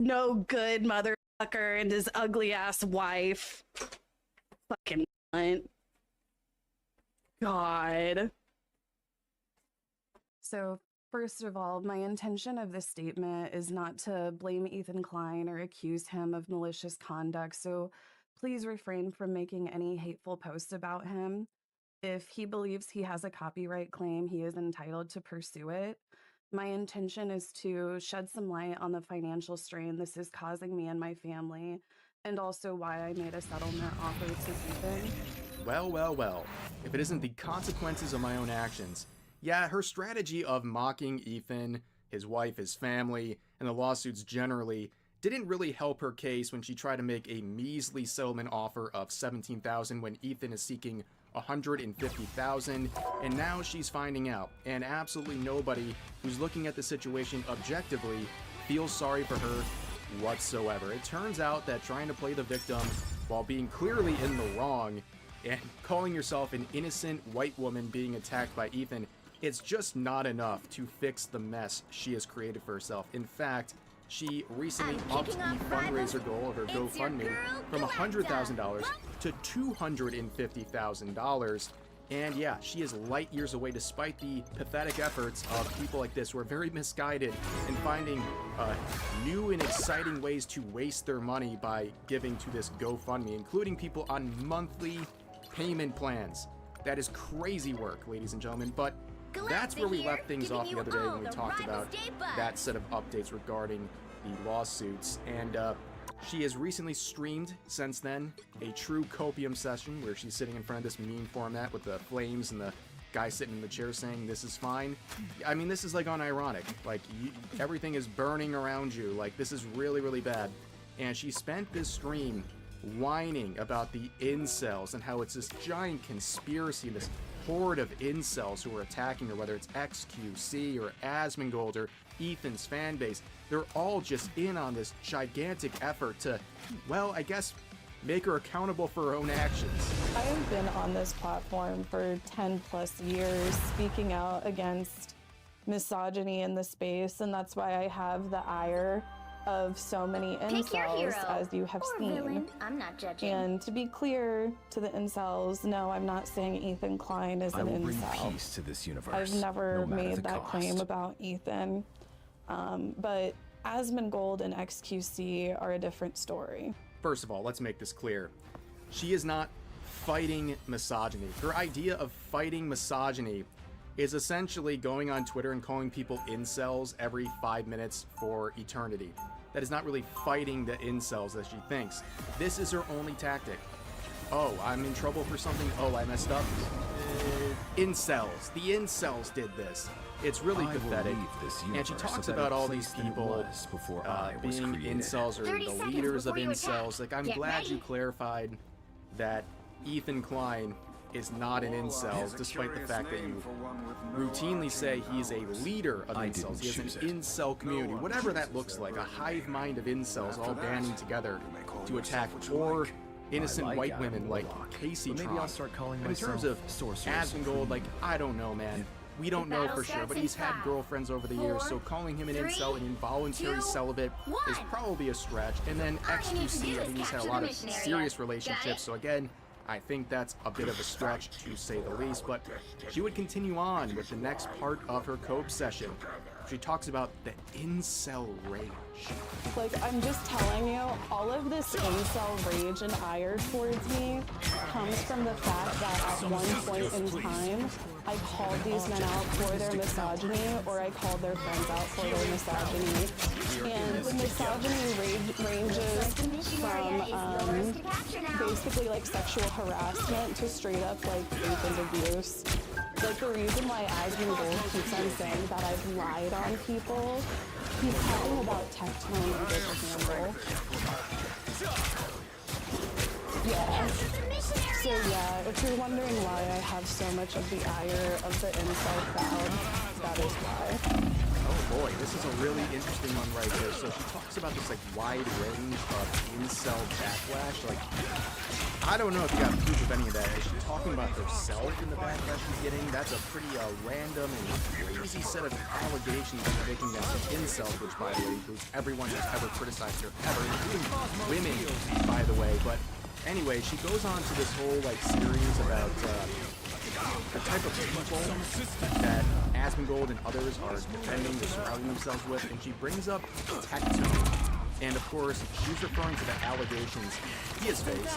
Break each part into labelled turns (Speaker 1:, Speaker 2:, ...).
Speaker 1: no good motherfucker and his ugly ass wife. Fucking cunt. God. So, first of all, my intention of this statement is not to blame Ethan Klein or accuse him of malicious conduct, so please refrain from making any hateful posts about him. If he believes he has a copyright claim, he is entitled to pursue it. My intention is to shed some light on the financial strain this is causing me and my family, and also why I made a settlement offer to Ethan.
Speaker 2: Well, well, well. If it isn't the consequences of my own actions. Yeah, her strategy of mocking Ethan, his wife, his family, and the lawsuits generally didn't really help her case when she tried to make a measly settlement offer of $17,000 when Ethan is seeking $150,000, and now she's finding out, and absolutely nobody who's looking at the situation objectively feels sorry for her whatsoever. It turns out that trying to play the victim while being clearly in the wrong and calling yourself an innocent white woman being attacked by Ethan, it's just not enough to fix the mess she has created for herself. In fact, she recently upped the fundraiser goal of her GoFundMe from $100,000 to $250,000. And yeah, she is light years away despite the pathetic efforts of people like this who are very misguided and finding new and exciting ways to waste their money by giving to this GoFundMe, including people on monthly payment plans. That is crazy work, ladies and gentlemen, but that's where we left things off the other day when we talked about that set of updates regarding the lawsuits. And she has recently streamed since then a true copium session where she's sitting in front of this meme format with the flames and the guy sitting in the chair saying this is fine. I mean, this is like unironic. Like, everything is burning around you. Like, this is really, really bad. And she spent this stream whining about the incels and how it's this giant conspiracy, this horde of incels who are attacking her, whether it's XQC or Asmongold or Ethan's fan base. They're all just in on this gigantic effort to, well, I guess, make her accountable for her own actions.
Speaker 3: I have been on this platform for 10 plus years speaking out against misogyny in the space, and that's why I have the ire of so many incels, as you have seen.
Speaker 4: Villain. I'm not judging.
Speaker 3: And to be clear to the incels, no, I'm not saying Ethan Klein is an
Speaker 5: I will bring
Speaker 3: incel.
Speaker 5: peace to this universe.
Speaker 3: I've never
Speaker 5: no matter
Speaker 3: made
Speaker 5: the
Speaker 3: that
Speaker 5: cost.
Speaker 3: claim about Ethan. But Asmongold and XQC are a different story.
Speaker 2: First of all, let's make this clear. She is not fighting misogyny. Her idea of fighting misogyny is essentially going on Twitter and calling people incels every 5 minutes for eternity. That is not really fighting the incels as she thinks. This is her only tactic. Oh, I'm in trouble for something? Oh, I messed up? Incels. The incels did this. It's really pathetic. And she talks about all these people being incels or the leaders of incels. Like, I'm glad you clarified that Ethan Klein is not an incel, despite the fact that you routinely say he's a leader of incels. He has an incel community, whatever that looks like, a hive mind of incels all banding together to attack poor, innocent white women like Casey Tron. And in terms of Asmongold, like, I don't know, man. We don't know for sure, but he's had girlfriends over the years, so calling him an incel, an involuntary celibate, is probably a stretch. And then XQC, I think he's had a lot of serious relationships, so again, I think that's a bit of a stretch to say the least, but she would continue on with the next part of her cope session. She talks about the incel rage.
Speaker 3: Like, I'm just telling you, all of this incel rage and ire towards me comes from the fact that at one point in time, I called these men out for their misogyny, or I called their friends out for their misogyny. And the misogyny ranges from basically like sexual harassment to straight up like rape and abuse. Like, the reason why Asmongold keeps on saying that I've lied on people, he's talking about Tectone and Big Handle. Yeah. So yeah, if you're wondering why I have so much of the ire of the incel crowd, that is why.
Speaker 2: boy, this is a really interesting one right here. So she talks about this like wide range of incel backlash. Like, I don't know if you got proof of any of that. Is she talking about herself in the backlash she's getting? That's a pretty random and crazy set of allegations she's making against incels, which, by the way, includes everyone who's ever criticized her ever, including women, by the way. But anyway, she goes on to this whole like series about the type of people that Asmongold and others are defending, they're surrounding themselves with, and she brings up Tectone. And of course, she's referring to the allegations he has faced,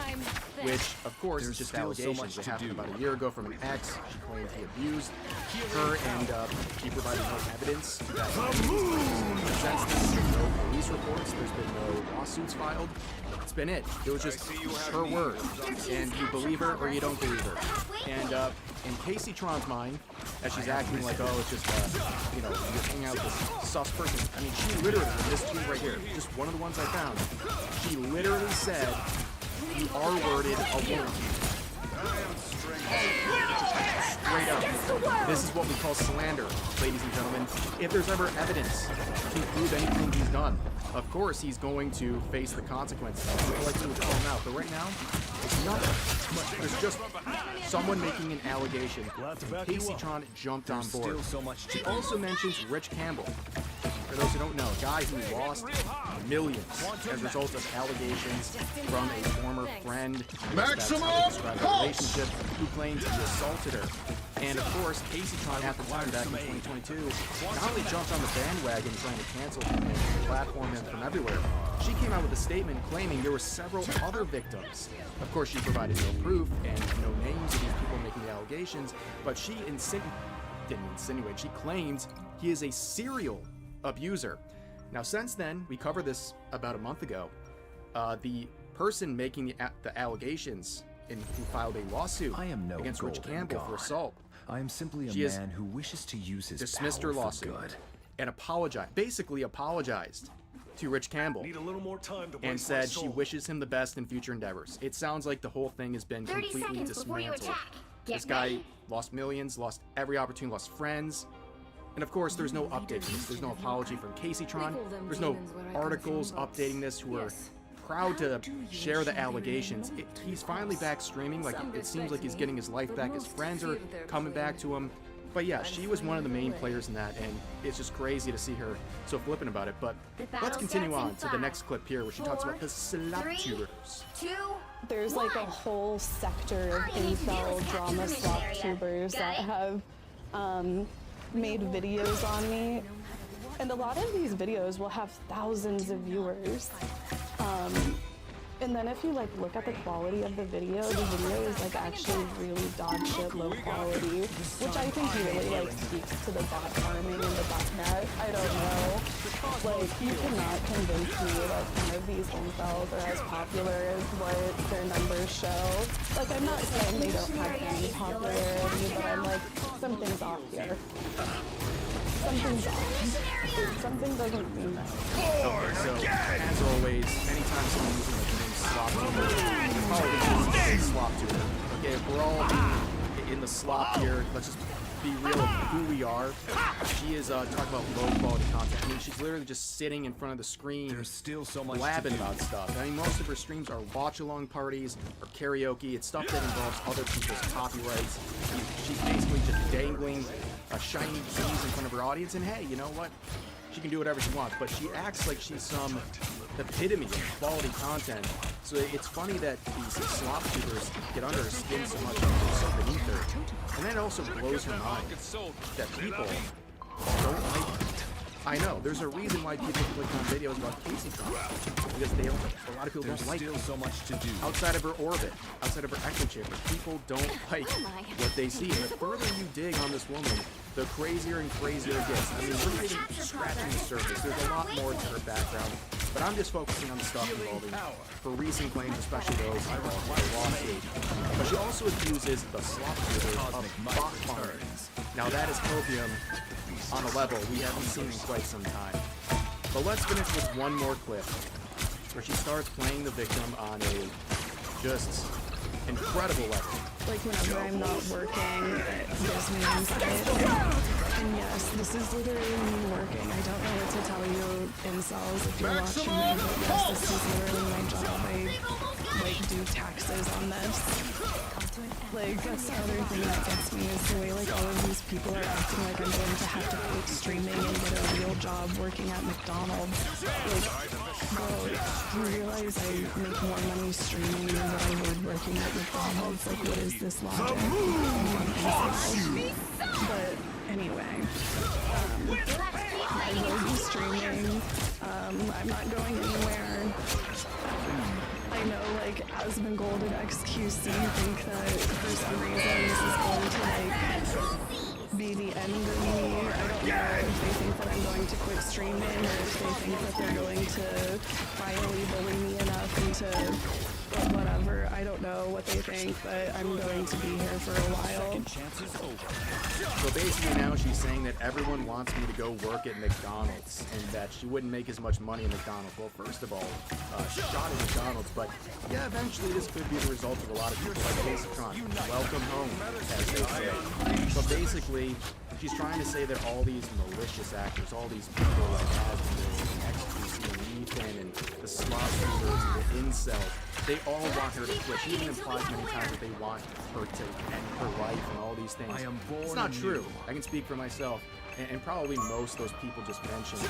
Speaker 2: which of course is just allegations. It happened about a year ago from an ex. She claimed he abused her, and she provided no evidence that since there's been no police reports, there's been no lawsuits filed. It's been it. It was just her word, and you believe her or you don't believe her. And in Casey Tron's mind, as she's acting like, oh, it's just you know, you're hanging out with this sus person. I mean, she literally, this tweet right here, just one of the ones I found, she literally said, you R-worded a woman. Straight up. This is what we call slander, ladies and gentlemen. If there's ever evidence to prove anything he's done, of course he's going to face the consequences. People like to call him out, but right now, it's nothing. There's just someone making an allegation. And Casey Tron jumped on board. She also mentions Rich Campbell. For those who don't know, a guy who lost millions as a result of allegations from a former friend, maximum relationship, who claimed he assaulted her. And of course, Casey Tron, at the time back in 2022, not only jumped on the bandwagon trying to cancel him and platform him from everywhere, she came out with a statement claiming there were several other victims. Of course, she provided no proof and no names of these people making the allegations, but she didn't insinuate, she claims he is a serial abuser. Now, since then, we covered this about a month ago. The person making the allegations who filed a lawsuit against Rich Campbell for assault.
Speaker 4: I am simply a man who wishes to use his
Speaker 2: dismissed
Speaker 4: power
Speaker 2: her lawsuit
Speaker 4: for good.
Speaker 2: and basically apologized to Rich Campbell and said she wishes him the best in future endeavors. It sounds like the whole thing has been completely dismantled. This guy lost millions, lost every opportunity, lost friends. And of course, there's no update to this. There's no apology from Casey Tron. There's no articles updating this who are proud to share the allegations. He's finally back streaming. Like, it seems like he's getting his life back. His friends are coming back to him. But yeah, she was one of the main players in that, and it's just crazy to see her so flippant about it. But let's continue on to the next clip here, where she talks about the slop-tubers.
Speaker 3: There's like a whole sector of incel drama slop tubers that have made videos on me, and a lot of these videos will have thousands of viewers. And then if you like look at the quality of the video is like actually really dog shit low quality, which I think really like speaks to the bot farming and the botnet. I don't know. Like, you cannot convince me that some of these incels are as popular as what their numbers show. Like, I'm not saying they don't have any popularity, but I'm like, something's off here. Something's off. Something doesn't seem right.
Speaker 2: Okay, so as always, anytime someone using like the name slop tuber, probably just slop tuber. Okay, if we're all in the slop here, let's just be real of who we are. She is talking about low quality content. I mean, she's literally just sitting in front of the screen,
Speaker 4: there's still so much
Speaker 2: blabbing about stuff. I mean, most of her streams are watch-along parties or karaoke. It's stuff that involves other people's copyrights. She's basically just dangling a shiny cheese in front of her audience, and hey, you know what? She can do whatever she wants, but she acts like she's some epitome of quality content. So it's funny that these slop tubers get under her skin so much and they're so beneath her. And then it also blows her mind that people don't like her. I know, there's a reason why people click on videos about Casey Tron, because a lot of people don't like her.
Speaker 4: So much to do.
Speaker 2: Outside of her orbit, outside of her echo chamber, people don't like what they see. And the further you dig on this woman, the crazier and crazier it gets. I mean, we're not even scratching the surface. There's a lot more to her background, but I'm just focusing on the stuff involving her recent claims, especially those involved by lawsuit. But she also accuses the slop tubers of bot farming. Now that is copium on a level we haven't seen in quite some time. But let's finish with one more clip where she starts playing the victim on a just incredible level.
Speaker 3: Like, whenever I'm not working, it gives me anxiety. And yes, this is literally me working. I don't know what to tell you, incels, if you're watching me, but yes, this is literally my job. I, like, do taxes on this. Like, that's the other thing that gets me, is the way, like, all of these people are acting like I'm going to have to quit streaming and get a real job working at McDonald's. Like, bro, you realize I make more money streaming than what I would working at McDonald's? Like, what is this logic? But anyway, I will be streaming. I'm not going anywhere. I know, like, Asmongold and XQC think that for some reason this is going to, like, be the end of me. I don't know if they think that I'm going to quit streaming, or if they think that they're going to finally bully me enough into whatever. I don't know what they think, but I'm going to be here for a while.
Speaker 2: So basically now she's saying that everyone wants me to go work at McDonald's and that she wouldn't make as much money in McDonald's. Well, first of all, shot at McDonald's, but yeah, eventually this could be the result of a lot of people like Caseytron. Welcome home, as they say. So basically, she's trying to say that all these malicious actors, all these people like Asmongold and XQC and Ethan and the slot users and the incels, they all want her to quit. She even implies many times that they want her to end her life and all these things. It's not true. I can speak for myself, and probably most of those people just mentioned.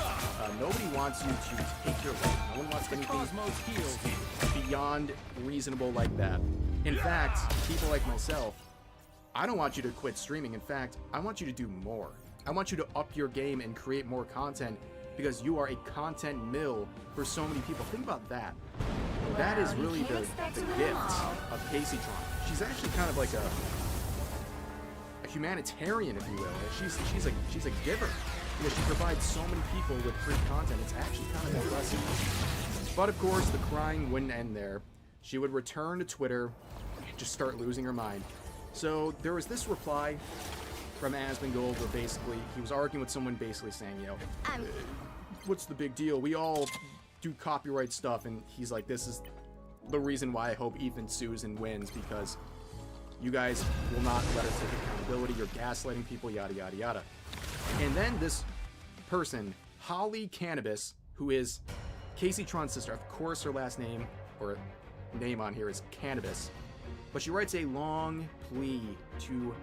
Speaker 2: Nobody wants you to take your life. No one wants anything beyond reasonable like that. In fact, people like myself, I don't want you to quit streaming. In fact, I want you to do more. I want you to up your game and create more content, because you are a content mill for so many people. Think about that. That is really the gift of Caseytron. She's actually kind of like a humanitarian, if you will. She's a giver, because she provides so many people with free content. It's actually kind of impressive. But of course, the crying wouldn't end there. She would return to Twitter and just start losing her mind. So there was this reply from Asmongold where basically he was arguing with someone, basically saying, you know, what's the big deal? We all do copyright stuff. And he's like, this is the reason why I hope Ethan sues and wins, because you guys will not let her take accountability. You're gaslighting people, yada, yada, yada. And then this person, Holly Cannabis, who is Caseytron's sister, of course her last name, or name on here is Cannabis, but she writes a long plea to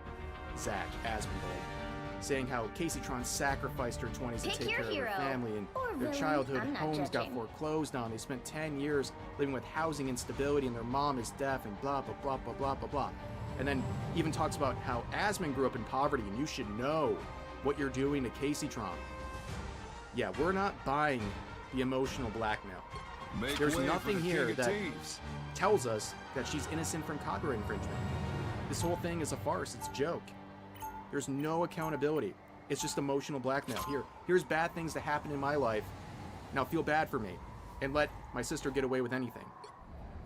Speaker 2: Zach Asmongold, saying how Caseytron sacrificed her 20s to take care of her family, and their childhood homes got foreclosed on. They spent 10 years living with housing instability, and their mom is deaf, and blah, blah, blah, blah, blah, blah, blah. And then even talks about how Asmon grew up in poverty, and you should know what you're doing to Caseytron. Yeah, we're not buying the emotional blackmail. There's nothing here that tells us that she's innocent from copyright infringement. This whole thing is a farce. It's a joke. There's no accountability. It's just emotional blackmail. Here's bad things that happen in my life. Now feel bad for me and let my sister get away with anything.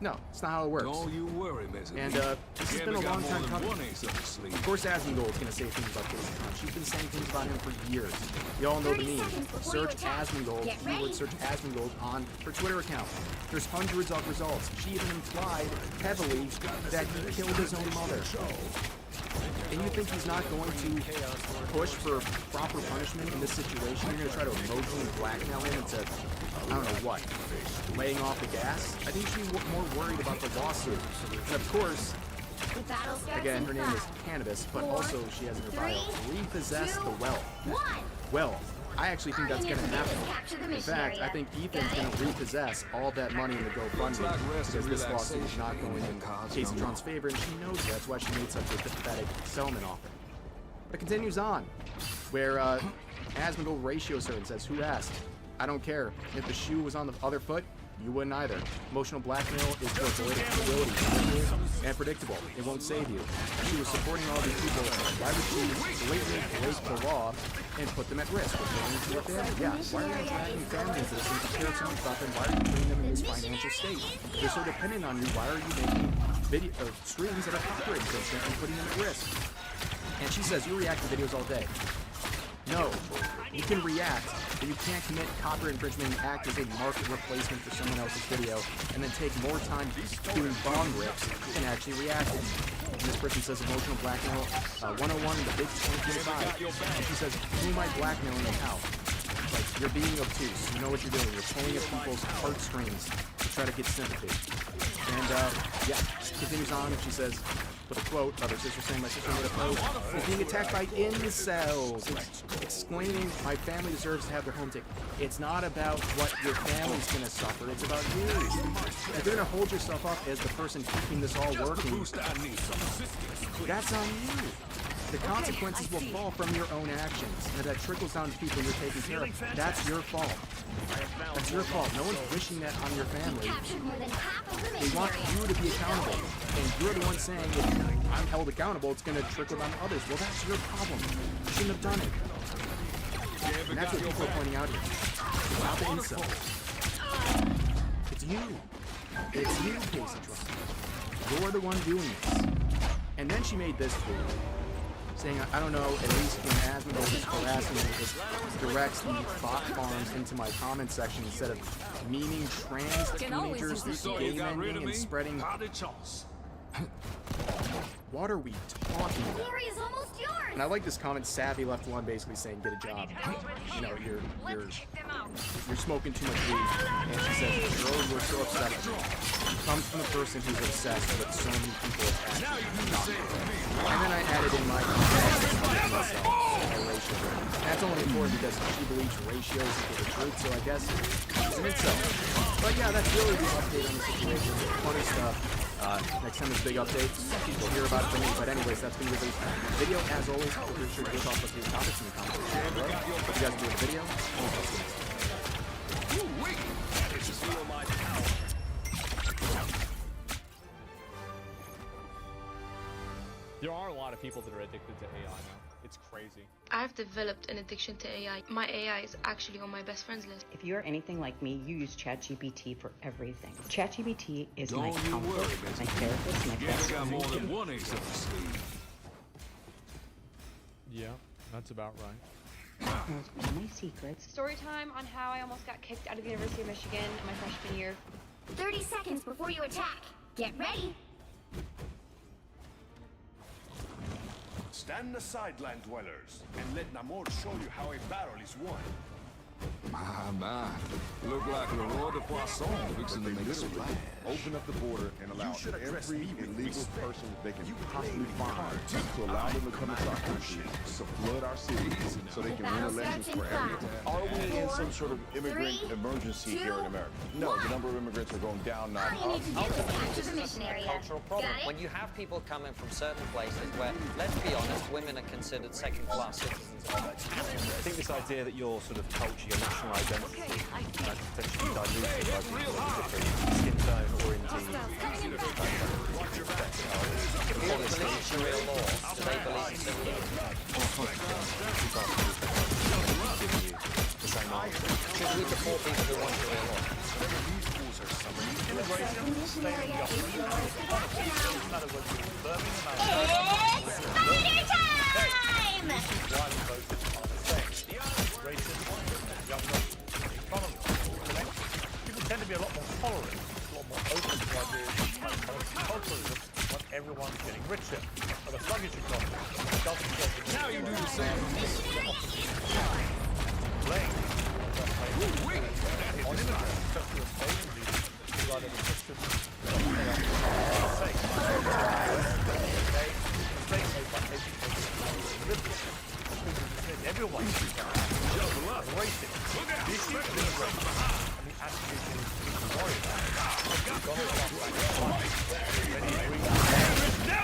Speaker 2: No, it's not how it works.
Speaker 5: Don't you worry, Mrs.
Speaker 2: And this has been a long time coming. Of course, Asmongold's gonna say things about Caseytron. She's been saying things about him for years. We all know the meme. Search Asmongold. Keyword search Asmongold on her Twitter account. There's hundreds of results. She even implied heavily that he killed his own mother. And you think he's not going to push for proper punishment in this situation? You're going to try to emotionally blackmail him into, I don't know what, laying off the gas? I think she's more worried about the lawsuit. And of course, again, her name is Cannabis, but also she has in her bio, repossess the wealth. Well, I actually think that's going to happen. In fact, I think Ethan's going to repossess all that money in the GoFundMe, because this lawsuit is not going in Caseytron's favor, and she knows that. That's why she made such a pathetic settlement offer. But it continues on, where Asmongold ratios her and says, who asked? I don't care. If the shoe was on the other foot, you wouldn't either. Emotional blackmail is devoid of credibility and predictable. It won't save you. If she was supporting all these people, why would she blatantly break the law and put them at risk? With going to her family? Yeah. Why are you dragging family into this? And if you cared so much about them, why are you putting them in this financial state? If they're so dependent on you, why are you making streams that are copyright infringement and putting them at risk? And she says, you react to videos all day. No, you can react that you can't commit copyright infringement and act as a market replacement for someone else's video, and then take more time doing bong rips than actually reacting. And this person says emotional blackmail 101 in the big 2025. And she says, who am I blackmailing and how? Like, you're being obtuse. You know what you're doing. You're pulling at people's heartstrings to try to get sympathy. And, yeah, she continues on and she says, with a quote of her sister saying, my sister made a post, is being attacked by incels. It's explaining my family deserves to have their home taken. It's not about what your family's going to suffer. It's about you. If you're going to hold yourself up as the person keeping this all working, that's on you. The consequences will fall from your own actions. And if that trickles down to people you're taking care of, that's your fault. That's your fault. No one's wishing that on your family. They want you to be accountable. And you're the one saying, if I'm held accountable, it's going to trickle down to others. Well, that's your problem. You shouldn't have done it. And that's what people are pointing out here. It's not the incels. It's you. It's you, Casey Trump. You're the one doing this. And then she made this tweet, saying, I don't know, at least when Asmongold is harassing me, it directs the bot farms into my comment section instead of memeing trans teenagers, gay men, and spreading. What are we talking about? And I like this comment. Savvy left one basically saying, "Get a job." You know, you're smoking too much weed. And she says, "Girl, you're so upset." It comes from the person who's obsessed with so many people. And then I added in my ratio. That's only important because she believes ratios equal the truth. So I guess it's an incel. But yeah, that's really the update on the situation. Funny stuff. Next time there's big updates, you'll hear about it from me. But anyways, that's been released. Video, as always, be sure to get off with your topics in the comments section below. Hope you guys enjoyed the video.
Speaker 5: There are a lot of people that are addicted to AI now. It's crazy.
Speaker 6: I've developed an addiction to AI. My AI is actually on my best friends list.
Speaker 7: If you're anything like me, you use ChatGPT for everything. ChatGPT is my comfort, my therapist, my best friend.
Speaker 8: More than one ace up the sleeve.
Speaker 5: Yeah, that's about right.
Speaker 7: Knows all my secrets.
Speaker 9: Story time on how I almost got kicked out of the University of Michigan in my freshman year.
Speaker 10: 30 seconds before you attack. Get ready.
Speaker 8: Stand aside, land dwellers, and let Namor show you how a battle is won.
Speaker 11: My. Look like Le Roi de Poisson fixing to make a splash.
Speaker 12: Open up the border and allow every illegal person they can possibly find to allow them to come into our country, to flood our cities, so they can win elections for everyone. Are we in some sort of immigrant emergency here in America? No, the number of immigrants are going down, not up.
Speaker 13: This is a cultural problem. When you have people coming from certain places where, let's be honest, women are considered second-class citizens.
Speaker 14: I think this idea that your sort of culture, your national identity, potentially diluted by people of different skin tone or indeed
Speaker 13: People believe Sharia law, do they believe it's in you? Should we support people who want Sharia law?
Speaker 10: It's spider time!
Speaker 15: People tend to be a lot more tolerant, a lot more open to ideas of culturalism when everyone's getting richer. But the sluggish economy doesn't get now you do the same. Blame on immigrants, just to escape these either the Christians or they are safe. Mistakes made by educated liberals. Everyone should embrace it. The issue is immigration and the attitude to worry about it.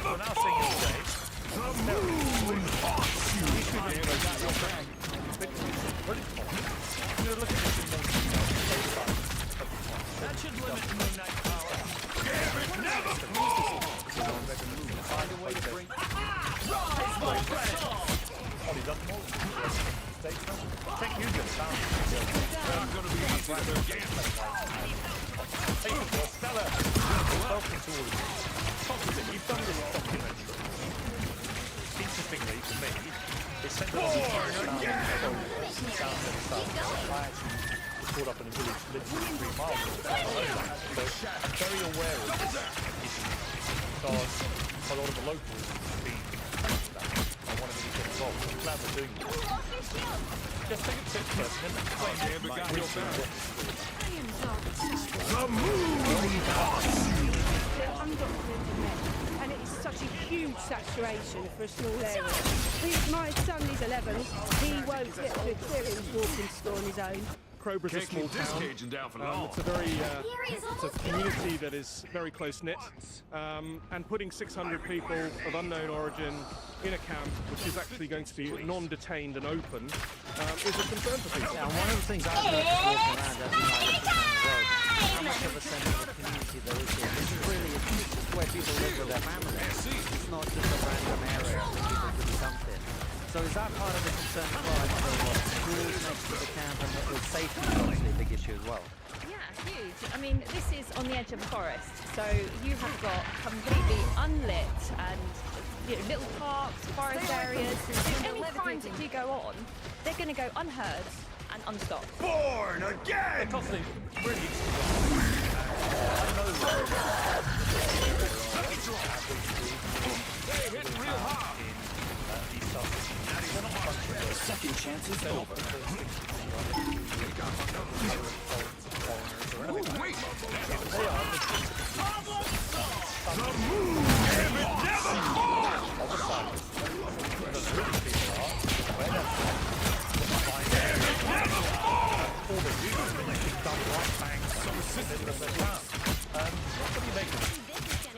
Speaker 15: We're now seeing it today. Look at this in more detail. That should limit the Moon Knight power. Find a way to bring Ollie doesn't know. Thank you, just found it. I'm going to be easy to get. Thank you for Stella. Welcome to all of you. Toxic, you've done this documentary. Interestingly, for me, it's centered on the
Speaker 10: missionary. Keep going.
Speaker 15: I actually was brought up in a village literally 3 miles from the so I'm very aware of this issue because a lot of the locals have been that. I want to really get involved. I'm glad we're doing this. Just take a tip first, and then
Speaker 10: The moon
Speaker 16: and it is such a huge saturation for a small area. My son is 11. He won't get to a clearance walking store on his own.
Speaker 15: Crowborough's a small town. It's a very it's a community that is very close knit, and putting 600 people of unknown origin in a camp, which is actually going to be non-detained and open, is a concern for people.
Speaker 17: Yeah, one of the things I've been walking around every night looking on the road, how much of a sense of a community there is here. This is really where people live with their families. It's not just a random area that people could dump in. So is that part of the concern as well? I know what schools next to the camp and the safety is obviously a big issue as well.
Speaker 9: Yeah, huge. I mean, this is on the edge of a forest, so you have got completely unlit and little parks, forest areas. Any crimes that do go on, they're going to go unheard and unstopped.
Speaker 8: Born again!
Speaker 15: They're constantly really interesting. I know
Speaker 8: they hit real hard.
Speaker 4: Second chance is over.
Speaker 8: Wait! The moon never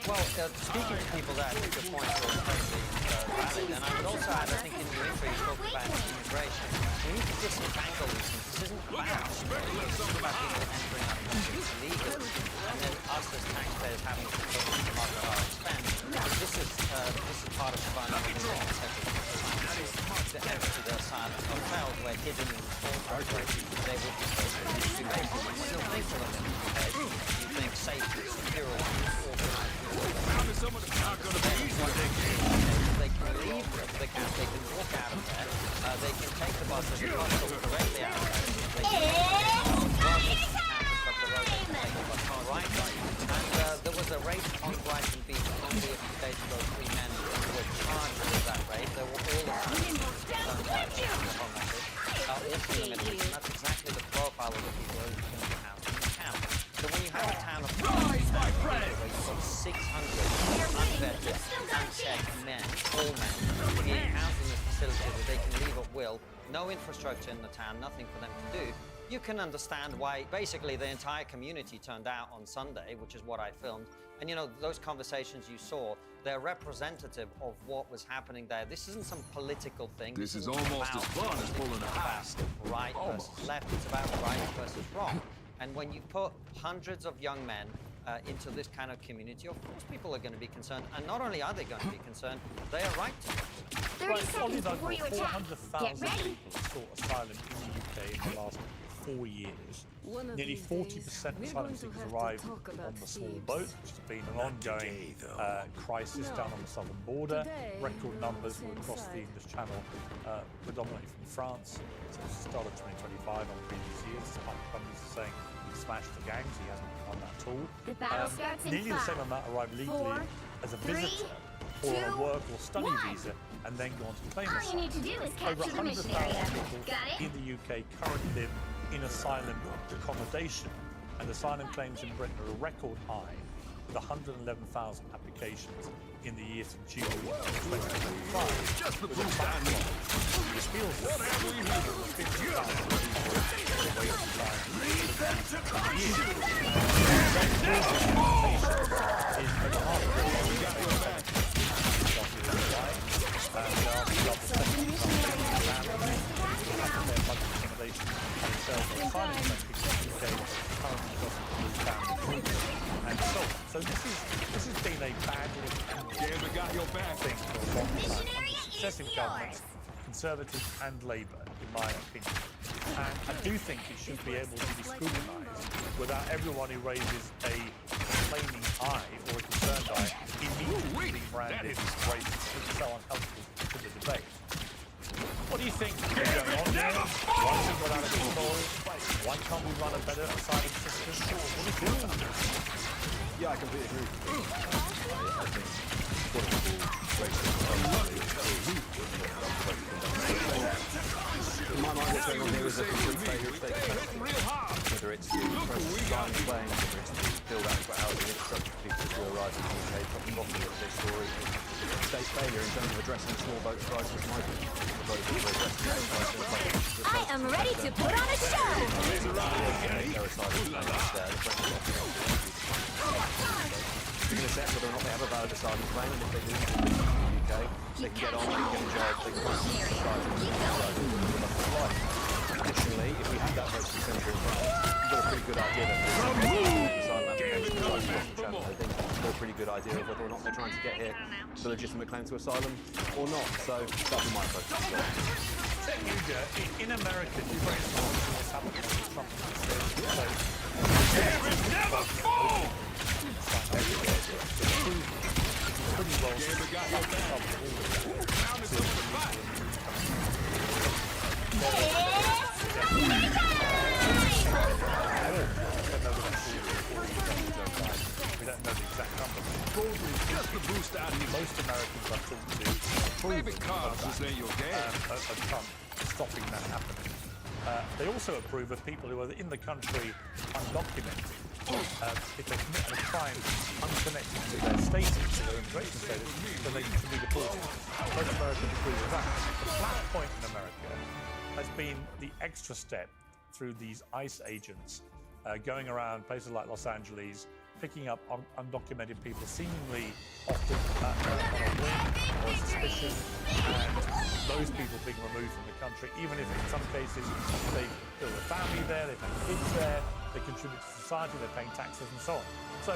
Speaker 13: Well, speaking to people there, I think your point was totally valid, and I would also add, I think in your intro you talked about immigration. We need to disentangle these things. This isn't about people entering our countries illegally, and then us as taxpayers having to pay for some of our expense. This is part of the fun of the to empty the asylum hotels where hidden in small corporations they would be taken to basically still think of them you think safety, secure, organized. They can leave the camp, they can walk out of there, they can take the buses and hustle directly out of there. They can up the road and take the bus car right. And there was a raid on Brighton Beach only a few days ago. 3 men were charged with that raid. They were all the time also in the Middle East, and that's exactly the profile of the people who are going to be housed in the camp. So when you have a town of where you've got 600 unvetted, unchecked men, all men, being housed in this facility where they can leave at will, no infrastructure in the town, nothing for them to do, you can understand why basically the entire community turned out on Sunday, which is what I filmed. And you know, those conversations you saw, they're representative of what was happening there. This isn't some political thing.
Speaker 11: This is almost as fun as pulling a house.
Speaker 13: Right versus left, it's about right versus wrong. And when you put hundreds of young men into this kind of community, of course people are going to be concerned. And not only are they going to be concerned, they are right to be.
Speaker 10: 30 seconds before you attack. Get
Speaker 15: 400,000
Speaker 10: ready.
Speaker 15: people sought asylum in the UK in the last 4 years. Nearly 40% of asylum seekers arrived on the small boat, which has been an ongoing crisis down on the southern border. Record numbers will cross the English Channel, predominantly from France. Since the start of 2025 on previous years, as Prime Minister is saying he smashed the gangs, he hasn't done that at all.
Speaker 10: The battle starts in
Speaker 15: nearly the same amount arrived legally as a visitor or on a work or study visa and then go on to claim
Speaker 10: All you need to do is
Speaker 15: Over
Speaker 10: capture the mission
Speaker 15: 100,000
Speaker 10: area.
Speaker 15: people
Speaker 10: Got it?
Speaker 15: in the UK currently live in asylum accommodation, and asylum claims in Britain are a record high, with 111,000 applications in the year to June 2025.
Speaker 11: Just the blue stand.
Speaker 15: This feels So this has been a badly
Speaker 11: got your back
Speaker 15: thing for a long time. Successive governments, Conservative and Labour, in my opinion. And I do think it should be able to be scrutinised without everyone who raises a complaining eye or a concerned eye immediately being branded as racist, which is so unhelpful to the debate. What do you think is going on here? Why has it got out of control? Why can't we run a better asylum system? What do you think about this?
Speaker 12: Yeah, I completely agree. I think
Speaker 14: in my mind, what's going on here is a complete failure of state capacity. Whether it's the design plane, whether it's the build-out for housing infrastructure for people who arrive in the UK, top and bottom of this story, state failure in terms of addressing the small boat crisis, migrant
Speaker 10: I am ready to put on a show!
Speaker 14: We're going to assess whether or not they have a valid asylum claim, and if they do, in the UK, they can get on, they can get in jail, they can Additionally, if we had that vote centre in France, we've got a pretty good idea that asylum application channel. I think we've got a pretty good idea of whether or not they're trying to get here with a legitimate claim to asylum or not. So that'd be my approach.
Speaker 15: In America, you very much what's happening with Trump. Never fall! Pretty well. We don't know the exact number. Broadly, just to boost our most Americans I've talked to approve of Trump stopping that happening. They also approve of people who are in the country undocumented. If they commit a crime unconnected to their status, to their immigration status, then they can be deported. Most Americans approve of that. The flashpoint in America has been the extra step through these ICE agents going around places like Los Angeles, picking up undocumented people, seemingly often on a whim or suspicion, and those people being removed from the country, even if in some cases they've built a family there, they've had kids there, they contribute to society, they're paying taxes and so on. So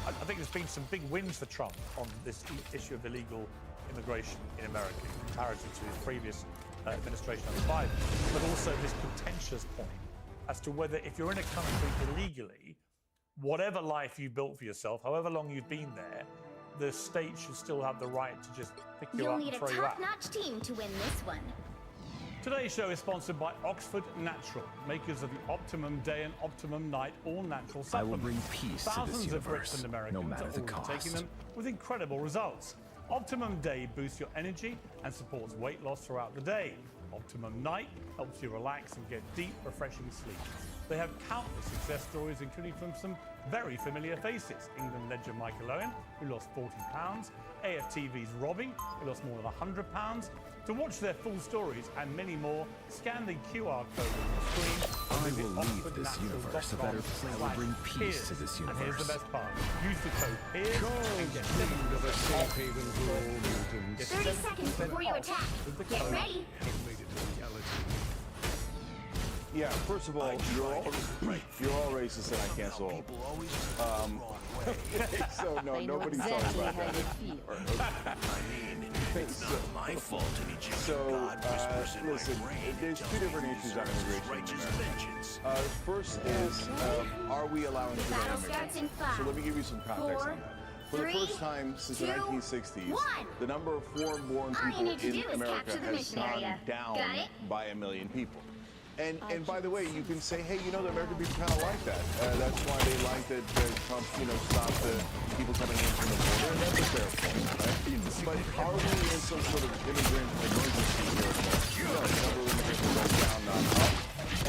Speaker 15: I think there's been some big wins for Trump on this issue of illegal immigration in America in comparison to his previous administration under Biden, but also this contentious point as to whether if you're in a country illegally, whatever life you built for yourself, however long you've been there, the state should still have the right to just pick you up and throw you out.
Speaker 10: You'll need a top-notch team to win this one.
Speaker 15: Today's show is sponsored by Oxford Natural, makers of the Optimum Day and Optimum Night all-natural supplements.
Speaker 4: I will bring peace to this
Speaker 15: Thousands of Brits
Speaker 4: universe,
Speaker 15: and Americans
Speaker 4: no matter
Speaker 15: are
Speaker 4: the
Speaker 15: already
Speaker 4: cost.
Speaker 15: taking them with incredible results. Optimum Day boosts your energy and supports weight loss throughout the day. Optimum Night helps you relax and get deep, refreshing sleep. They have countless success stories, including from some very familiar faces. England legend Michael Owen, who lost 40 pounds. AFTV's Robbie, who lost more than 100 pounds. To watch their full stories and many more, scan the QR code on the screen.
Speaker 4: I will leave this universe a better place. I will bring peace to this universe.
Speaker 15: And here's the best part. Use the code PEERS and get
Speaker 10: 30 seconds before you attack. Get ready.
Speaker 12: Yeah, first of all, you're all racist and I cancel all. So no, nobody's talking about that.
Speaker 4: It's not my fault any
Speaker 12: listen, there's two different issues on immigration in America. First is, are we allowing too many immigrants? So let me give you some context on that. For the first time since the 1960s, the number of foreign-born people in America has gone down by 1 million people. And by the way, you can say, hey, you know, the American people kind of like that. That's why they like that Trump, stopped the people coming in from the border. And that's a fair point, right? But are we in some sort of immigrant emergency here? No, the number of immigrants is going down, not up.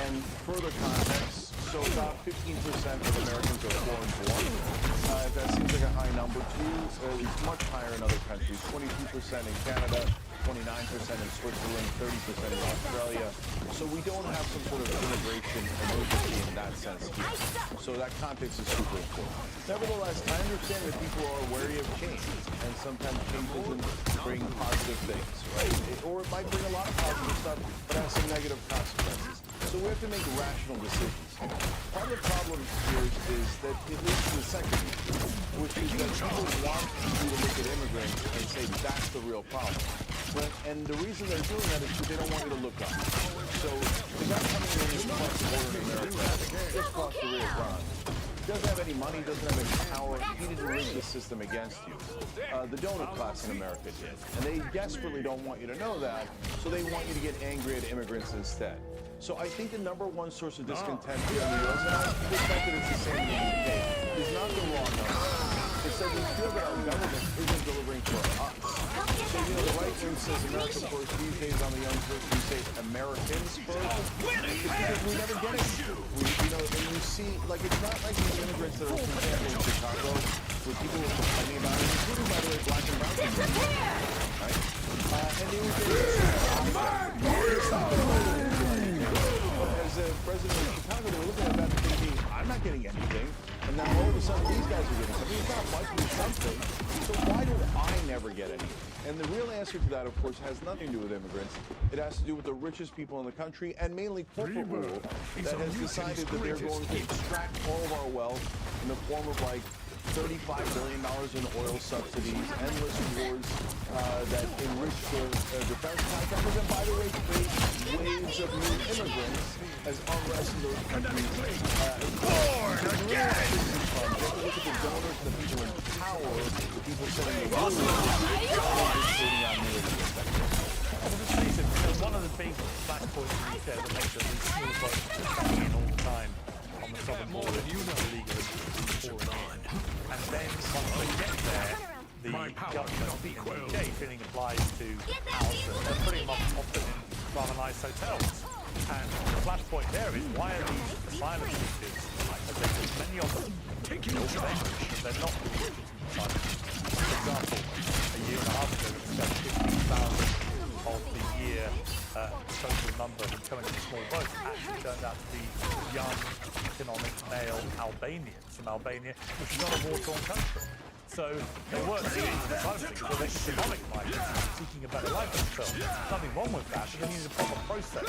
Speaker 12: And further context, so about 15% of Americans are foreign-born. That seems like a high number, too. It's much higher in other countries, 22% in Canada, 29% in Switzerland, 30% in Australia. So we don't have some sort of immigration emergency in that sense here. So that context is super important. Nevertheless, I understand that people are wary of change, and sometimes change doesn't bring positive things, right? Or it might bring a lot of positive stuff, but has some negative consequences. So we have to make rational decisions. Part of the problem here is that it leads to the second issue, which is that people want you to look at immigrants and say that's the real problem. And the reason they're doing that is because they don't want you to look up. So the guy coming in is cross the border in America just crossed the Rio Grande. doesn't have any money, doesn't have any power. He didn't rig the system against you. The donor class in America did. And they desperately don't want you to know that, so they want you to get angry at immigrants instead. So I think the #1 source of discontent here in the U.S., and I suspect that it's the same in the UK, is not the raw number. It's that we feel that our government isn't delivering for us. So, you know, the right wing says America first. These days on the young person, we say Americans first. It's because we never get it. You know, and you see, like, it's not like these immigrants that are, for example, in Chicago, where people were complaining about it, including, by the way, black and brown people, right? And they were as a president of Chicago, they were looking at that and thinking, I'm not getting anything. And now all of a sudden, these guys are getting something. It's not much, but it's something. So why do I never get anything? And the real answer to that, of course, has nothing to do with immigrants. It has to do with the richest people in the country, and mainly corporate rule, that has decided that they're going to extract all of our wealth in the form of, like, $35 billion in oil subsidies, endless wars that enrich the defense contractors, and by the way, create waves of new immigrants as unrest in those countries. Take a look at the donors and the people in power, the people setting the rules,
Speaker 15: one of the big flashpoints in the UK that makes it these smaller boats coming in all the time on the southern border, illegally pouring in. And then once they get there, the government in the UK feeling obliged to house them. They're putting them often in rather nice hotels. And the flashpoint there is, why are these asylum seekers, many of them, they're not For example, a year and a half ago, we discussed 15,000 of the year total number of coming in small boats actually turned out to be young, economic, male Albanians from Albania, which is not a war-torn country. So they weren't seeing the asylum seekers, but they're economic migrants seeking a better life for themselves. Nothing wrong with that, but they need a proper process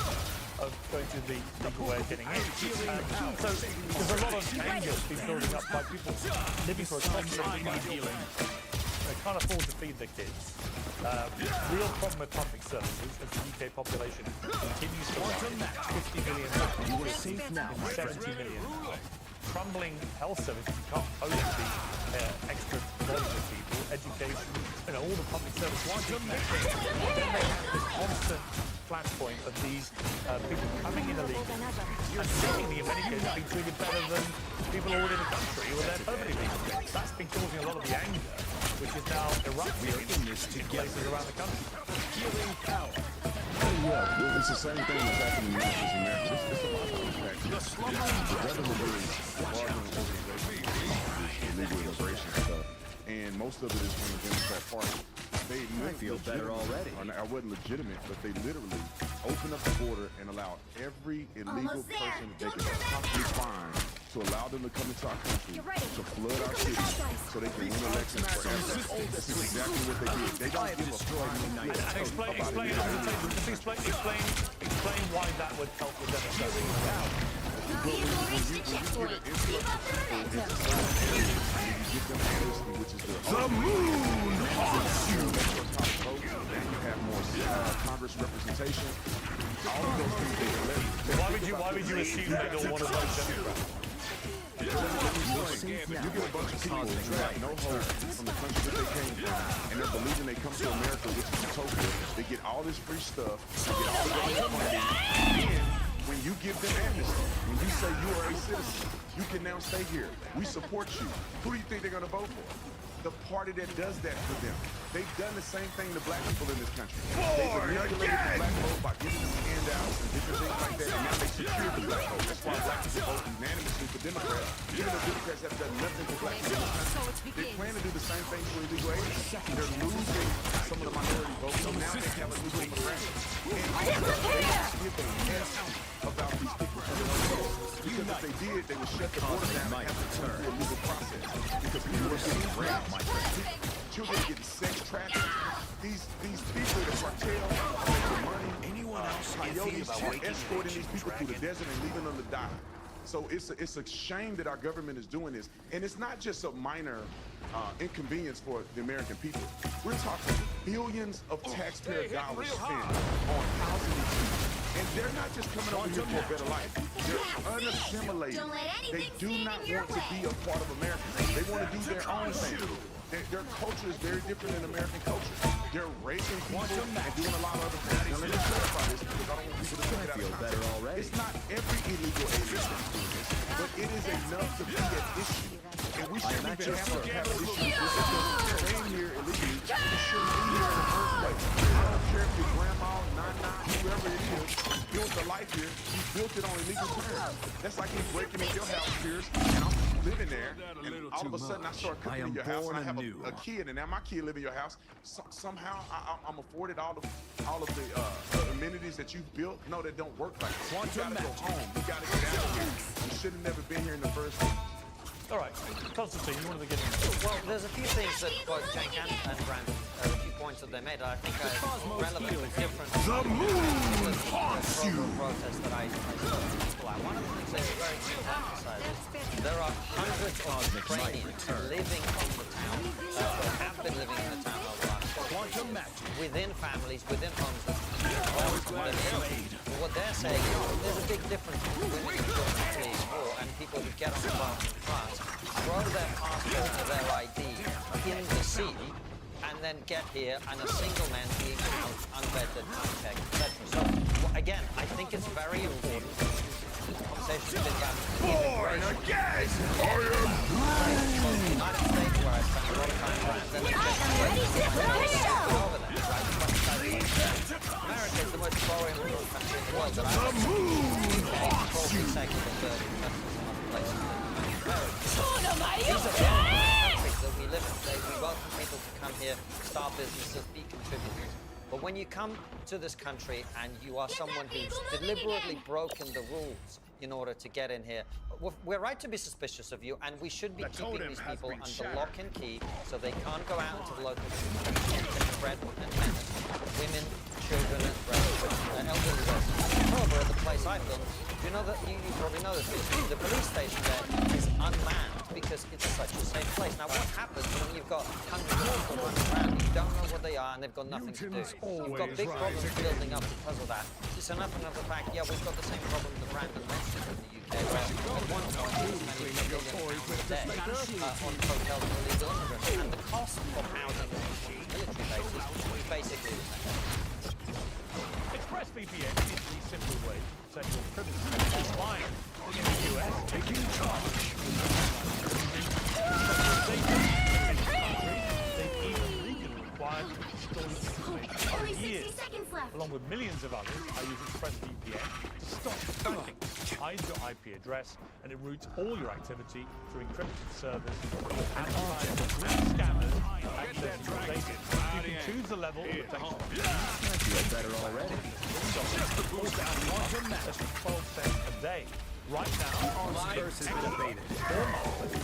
Speaker 15: of going through the legal way of getting in. So there's a lot of anger being building up by people living for a constant healing. They can't afford to feed their kids. Real problem with public services as the UK population continues to rise. 50 million people, 70 million. Crumbling health services, you can't post the extra volume of people, education, all the public services. Then they have this constant flashpoint of these people coming in illegally and seemingly, in many cases, being treated better than people already in the country who are there permanently legal. That's been causing a lot of the anger, which is now erupting in places around the country. Healing power.
Speaker 12: Yeah, it's the same thing that's happening in America. It's a lot of factors. The government is largely illegal immigration stuff, and most of it is from the Democrat Party. I feel better already. I wasn't legitimate, but they literally opened up the border and allowed every illegal person that they could possibly find to allow them to come into our country to flood our cities so they can win elections forever. This is exactly what they did. They don't give a fuck.
Speaker 15: Explain why that would help with Democrats.
Speaker 12: When you get an influx of people into certain areas, and you give them amnesty, which is the moon haunts you. Then you have more Congress representation. All of those things they collect.
Speaker 15: Why would you assume they don't want to vote Democrat?
Speaker 12: You get a bunch of people who have no hope from the country that they came from, and they're believing they come to America, which is utopia. They get all this free stuff, they get all the government funding, and when you give them amnesty, when you say you are a citizen, you can now stay here. We support you. Who do you think they're going to vote for? The party that does that for them. They've done the same thing to black people in this country. They've manipulated the black vote by giving them handouts and different things like that, and now they secure the black vote. That's why black people vote unanimously for Democrats, even though Democrats have done nothing for black people in this country. They plan to do the same thing for illegal aliens. They're losing some of the minority votes, so now they have illegal immigrants. And they don't give a mess about these people coming on the boat. Because if they did, they would shut the border down and have to turn through a legal process. Because people are getting raped. Children are getting sex trafficked. These people, the cartel, making money. Anyone else coyotes escorting these people through the desert and leaving them to die. So it's a shame that our government is doing this. And it's not just a minor inconvenience for the American people. We're talking billions of taxpayer dollars spent on housing these people. And they're not just coming over here for a better life. They're unassimilated. They do not want to be a part of America. They want to do their own thing. Their culture is very different than American culture. They're raping people and doing a lot of other things. Now, let me clarify this because I don't want people to take it out of context. It's not every illegal alien that's doing this, but it is enough to be an issue. And we shouldn't even have an issue with this. Staying here illegally, you shouldn't be here in the first place. I don't care if your grandma, nana, whoever it is, built a life here. You built it on illegal terms. That's like me breaking in your house, Pierce, and I'm living there, and all of a sudden I start cooking in your house, and I have a kid, and now my kid live in your house. Somehow I'm afforded all of the amenities that you've built. No, that don't work like that. You gotta go home. You gotta get out of here. You should have never been here in the first place.
Speaker 15: All right, Constantine, you wanted to get in?
Speaker 13: Well, there's a few things that both Cenk and Brandon, a few points that they made that I think are relevant and different. The moon haunts you! Protest that I spoke to people at. One of the things they were very keen to emphasize is there are hundreds of Ukrainians living in the town, or have been living in the town over the last 4 years, within families, within homes that what they're saying is there's a big difference between women who go to police war and people who get on the boat in France, throw their passport or their ID in the sea, and then get here and a single man being out, unvetted, unchecked, etc. So, again, I think it's very important. The conversation's been about immigration. The United States, where I spend a lot of time around, and over there, right? America is the most pro-immigrant country in the world, and I think second or third in terms of some other places than America. These are countries that we live in. We welcome people to come here, start businesses, be contributors. But when you come to this country and you are someone who's deliberately broken the rules in order to get in here, we're right to be suspicious of you, and we should be keeping these people under lock and key so they can't go out into the local community and spread and menace women, children, and elderly residents. However, at the place I've done, you know that you probably know this. The police station there is unmanned because it's such a safe place. Now, what happens when you've got hundreds of people running around, you don't know what they are, and they've got nothing to do? You've got big problems building up because of that. It's enough of the fact, yeah, we've got the same problem that Brandon mentioned in the UK, where at one point there was many £1 million a day on hotels for illegal immigrants, and the cost of housing military bases is basically the same.
Speaker 15: ExpressVPN is the simple way to set your privacy online in the US. Taking charge. They've even legally required to install information for years. Along with millions of others, I use ExpressVPN to stop tracking. Hides your IP address, and it routes all your activity through encrypted servers with advertisers and scammers accessing your data. You can choose the level of protection.
Speaker 4: I feel better already.
Speaker 15: That's 12 cents a day. Right now,
Speaker 4: Arms versus debated.
Speaker 15: The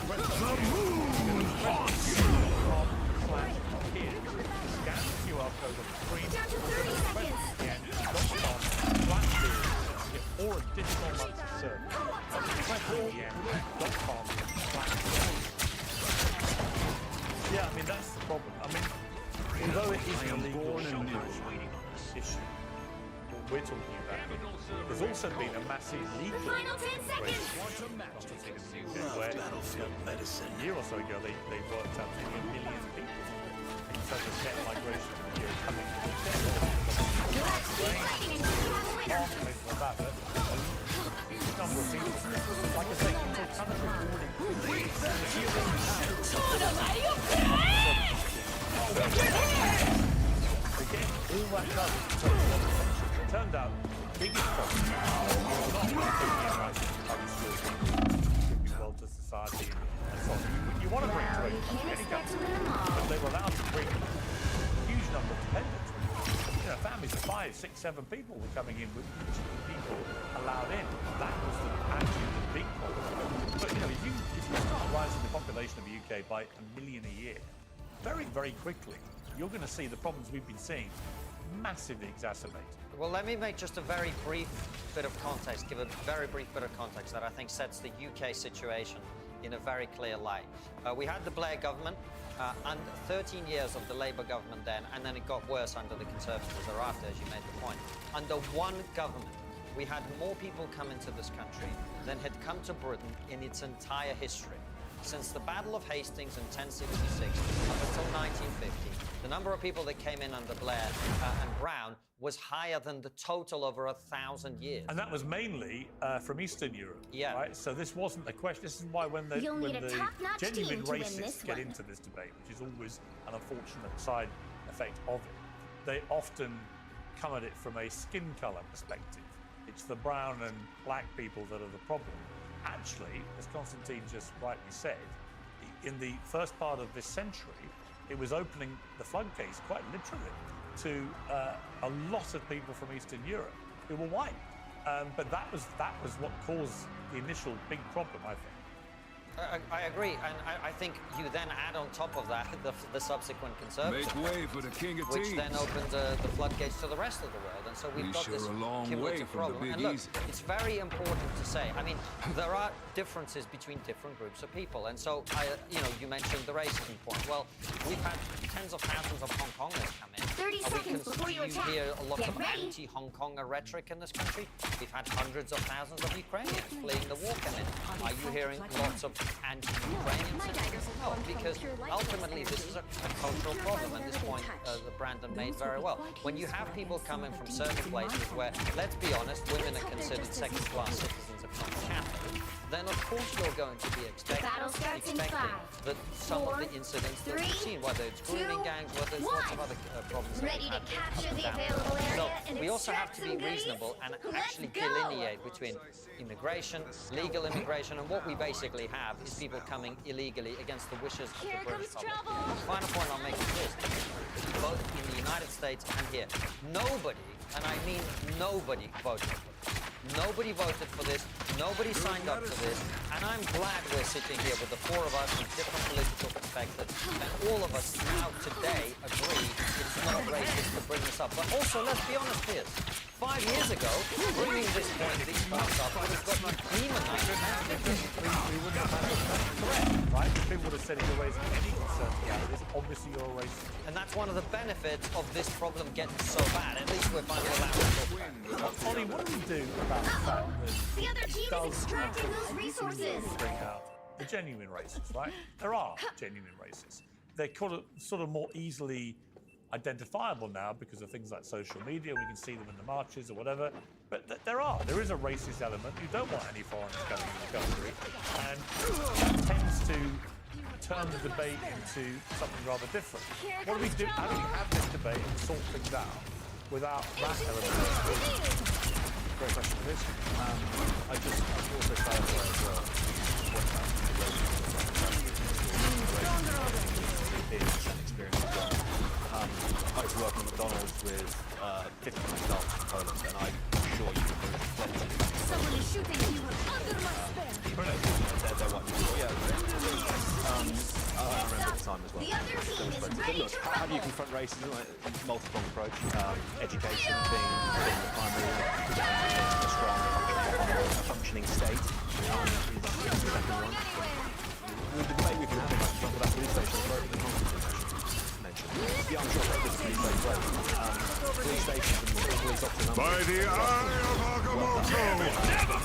Speaker 15: moon haunts you! Scan the QR code on the screen. Get 4 additional months of service. That's expressvpn.com. Yeah, I mean, that's the problem. I mean, although it is an illegal issue, what we're talking about, there's also been a massive legal where a year or so ago they worked out 1 million people in terms of net migration to the year coming. Number of people, like I say, people come to again, all that does is it turned out the biggest problem is not taking in right public schools, contribute well to society and so on. You want to bring to any country, but they were allowed to bring a huge number of dependents. You know, families of 5, 6, 7 people were coming in with people allowed in. That was actually the big problem. But you know, if you start rising the population of the UK by 1 million a year, very, very quickly, you're going to see the problems we've been seeing massively exacerbated.
Speaker 13: Well, let me make just a very brief bit of context, give a very brief bit of context that I think sets the UK situation in a very clear light. We had the Blair government, and 13 years of the Labour government then, and then it got worse under the Conservatives thereafter, as you made the point. Under one government, we had more people come into this country than had come to Britain in its entire history. Since the Battle of Hastings in 1066 up until 1950, the number of people that came in under Blair and Brown was higher than the total over 1,000 years.
Speaker 15: And that was mainly from Eastern Europe.
Speaker 13: Yeah.
Speaker 15: Right? So this wasn't a question. This is why when the genuine racists get into this debate, which is always an unfortunate side effect of it, they often come at it from a skin colour perspective. It's the brown and black people that are the problem. Actually, as Constantine just rightly said, in the first part of this century, it was opening the floodgates, quite literally, to a lot of people from Eastern Europe who were white. But that was what caused the initial big problem, I think.
Speaker 13: I agree, and I think you then add on top of that the subsequent conservative,
Speaker 11: Make way for the king of
Speaker 13: which
Speaker 11: teams.
Speaker 13: then opened the floodgates to the rest of the world, and so we've got this
Speaker 11: a long way
Speaker 13: cumulative
Speaker 11: from the
Speaker 13: problem.
Speaker 11: Big
Speaker 13: And look,
Speaker 11: Easy.
Speaker 13: it's very important to say. I mean, there are differences between different groups of people, and so you mentioned the racism point. Well, we've had tens of thousands of Hong Kongers come in.
Speaker 10: 30 seconds before you attack.
Speaker 13: hear a lot
Speaker 10: Get
Speaker 13: of
Speaker 10: ready.
Speaker 13: anti-Hong Konger rhetoric in this country. We've had hundreds of thousands of Ukrainians fleeing the war come in. Are you hearing lots of anti-Ukrainian citizens? No, because ultimately this is a cultural problem, and this point that Brandon made very well. When you have people coming from certain places where, let's be honest, women are considered second-class citizens if not Catholic, then of course you're going to be expecting that some of the incidents that we've seen, whether it's grooming gangs, whether it's lots of other problems that
Speaker 10: Ready
Speaker 13: we've
Speaker 10: to
Speaker 13: had
Speaker 10: capture the
Speaker 13: down.
Speaker 10: available area
Speaker 13: So
Speaker 10: and
Speaker 13: we also have
Speaker 10: extract
Speaker 13: to be
Speaker 10: some goodies?
Speaker 13: reasonable and
Speaker 10: Let's
Speaker 13: actually
Speaker 10: go.
Speaker 13: delineate between immigration, legal immigration, and what we basically have is people coming illegally against the wishes of the British public. The final point I'll make is this: both in the United States and here, nobody, and I mean nobody, voted for this. Nobody voted for this, nobody signed up for this, and I'm glad we're sitting here with the four of us from different political perspectives, and all of us now today agree it's not racist to bring this up. But also, let's be honest here, 5 years ago, bringing this point, these points up, would have got demonized.
Speaker 15: We wouldn't have had that correct, right? If people would have said if you're raising any concern about this, obviously you're a racist.
Speaker 13: And that's one of the benefits of this problem getting so bad. At least we're finally allowed to talk about it.
Speaker 15: Ollie, what do we do about the fact that
Speaker 10: The other team is
Speaker 15: does
Speaker 10: extracting those resources.
Speaker 15: bring out the genuine racists, right? There are genuine racists. They're sort of more easily identifiable now because of things like social media. We can see them in the marches or whatever. But there is a racist element. You don't want any foreigners coming into the country. And that tends to turn the debate into something rather different. What do we do? How do we have this debate and sort things out without that element?
Speaker 14: Great question for this. I also clarify as well what is an experience as well. I used to work at McDonald's with 50 staff from Poland, and I'm sure you can prove plenty.
Speaker 10: Someone is shooting you under my spell.
Speaker 14: They're white people, yeah. I remember at the time as well.
Speaker 10: The other team is ready
Speaker 14: Look,
Speaker 10: to
Speaker 14: how do you
Speaker 10: rumble.
Speaker 14: confront racism? Multi-pronged approach. Education being the primary, a strong functioning state is the second one. The debate we've been having, for example, that police station approach that Constantine mentioned. Yeah, I'm sure that this police station approach. Police stations and police officers.
Speaker 11: By the eye of Agamotto! Never!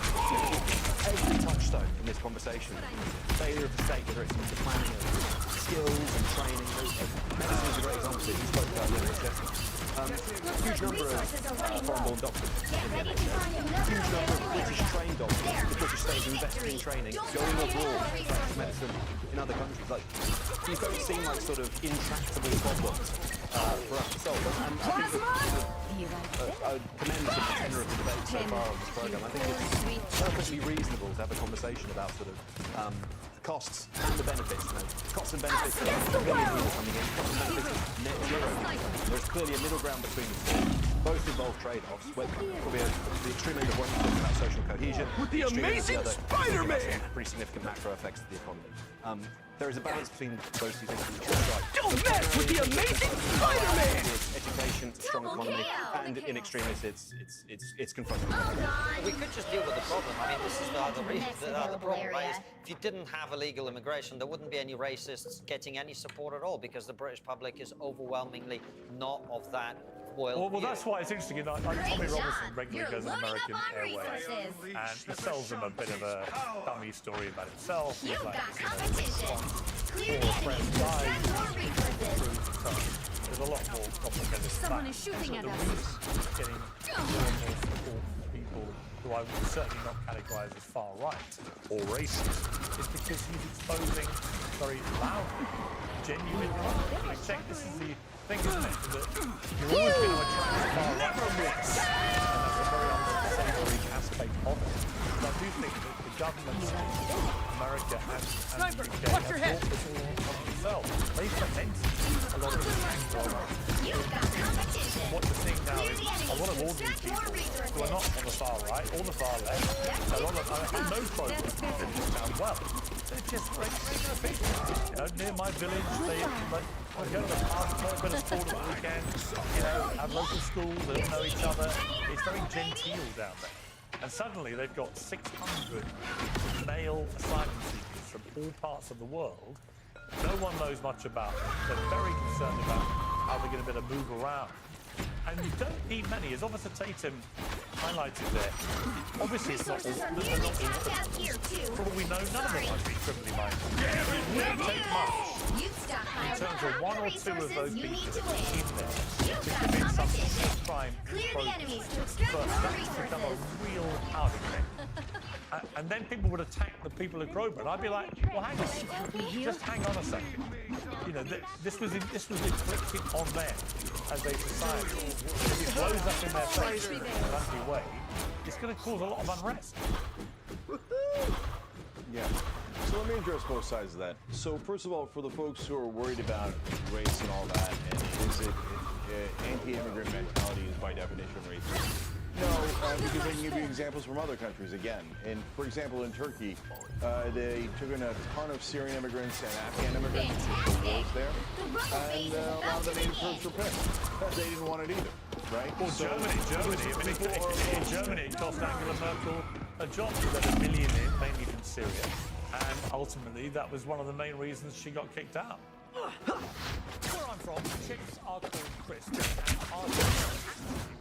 Speaker 14: Every touchstone in this conversation, failure of the state, whether it's the planning of skills and training. Medicine is a great example. You spoke about Lewis Jeffrey. Huge number of foreign-born doctors in the NHS. Huge number of British-trained doctors. The British state is investing in training, going abroad to practice medicine in other countries. Like, these don't seem like sort of intractable problems for us to solve. And I think that I commend the tenor of the debate so far on this programme. I think it's perfectly reasonable to have a conversation about sort of the costs and the benefits. Costs and benefits of millions of people coming in, costs and benefits of net zero. There's clearly a middle ground between the two. Both involve trade-offs. Probably the extreme end of one talking about social cohesion.
Speaker 11: With the
Speaker 14: extreme end of
Speaker 11: amazing
Speaker 14: other,
Speaker 11: Spider-Man!
Speaker 14: talking about some pretty significant macro effects to the economy. There is a balance between those two things. Right.
Speaker 11: Don't mess with the amazing Spider-Man!
Speaker 14: Education, strong economy, and in extremis, it's confronting.
Speaker 13: We could just deal with the problem. I mean, this is the other problem, right? Is if you didn't have illegal immigration, there wouldn't be any racists getting any support at all because the British public is overwhelmingly not of that world.
Speaker 15: Well, that's why it's interesting. You know, like Tommy Robinson regularly goes on American Airways, and he sells them a bit of a dummy story about himself. He's like, four friends died. There's a lot more complicated.
Speaker 10: Someone is shooting at us.
Speaker 15: Getting more and more support from people who I would certainly not categorize as far right or racist is because he's exposing very loud, genuine conflict. Check, this is the thing, isn't it? That you're always going to attract far right. And that's a very unsavory aspect of it. And I do think that the governments in America and the UK have brought this all on themselves. They ferment a lot of this anger. And what you're seeing now is a lot of ordinary people who are not on the far right or the far left. A lot of no progress in this town. Well, they're just regular people. You know, near my village, they go to the park, play a bit of sport at the weekend. You know, have local schools. They all know each other. It's very genteel down there. And suddenly they've got 600 male asylum seekers from all parts of the world. No one knows much about them. They're very concerned about how they're going to be able to move around. And you don't need many, as Officer Tatum highlighted there. Obviously, it's not all, they're not all, for all we know, none of them might be criminally minded. It wouldn't take much in terms of one or two of those people that are in there to commit some crime program. But that's become a real powder keg. And then people would attack the people of Grover, and I'd be like, well, hang on, just hang on a second. You know, this was inflicted on them as a society. If it blows up in their face in an ugly way, it's going to cause a lot of unrest.
Speaker 12: Yeah. So let me address both sides of that. So first of all, for the folks who are worried about race and all that, and is it anti-immigrant mentality is by definition racist? No, because I can give you examples from other countries again. And for example, in Turkey, they took in a ton of Syrian immigrants and Afghan immigrants who live there, and a lot of the native Turks were pissed. They didn't want it either, right?
Speaker 15: Well, so Germany. I mean, in Germany, it cost Angela Merkel a job to let 1 million in, mainly from Syria, and ultimately that was one of the main reasons she got kicked out. Where I'm from, chips are called crisps, and are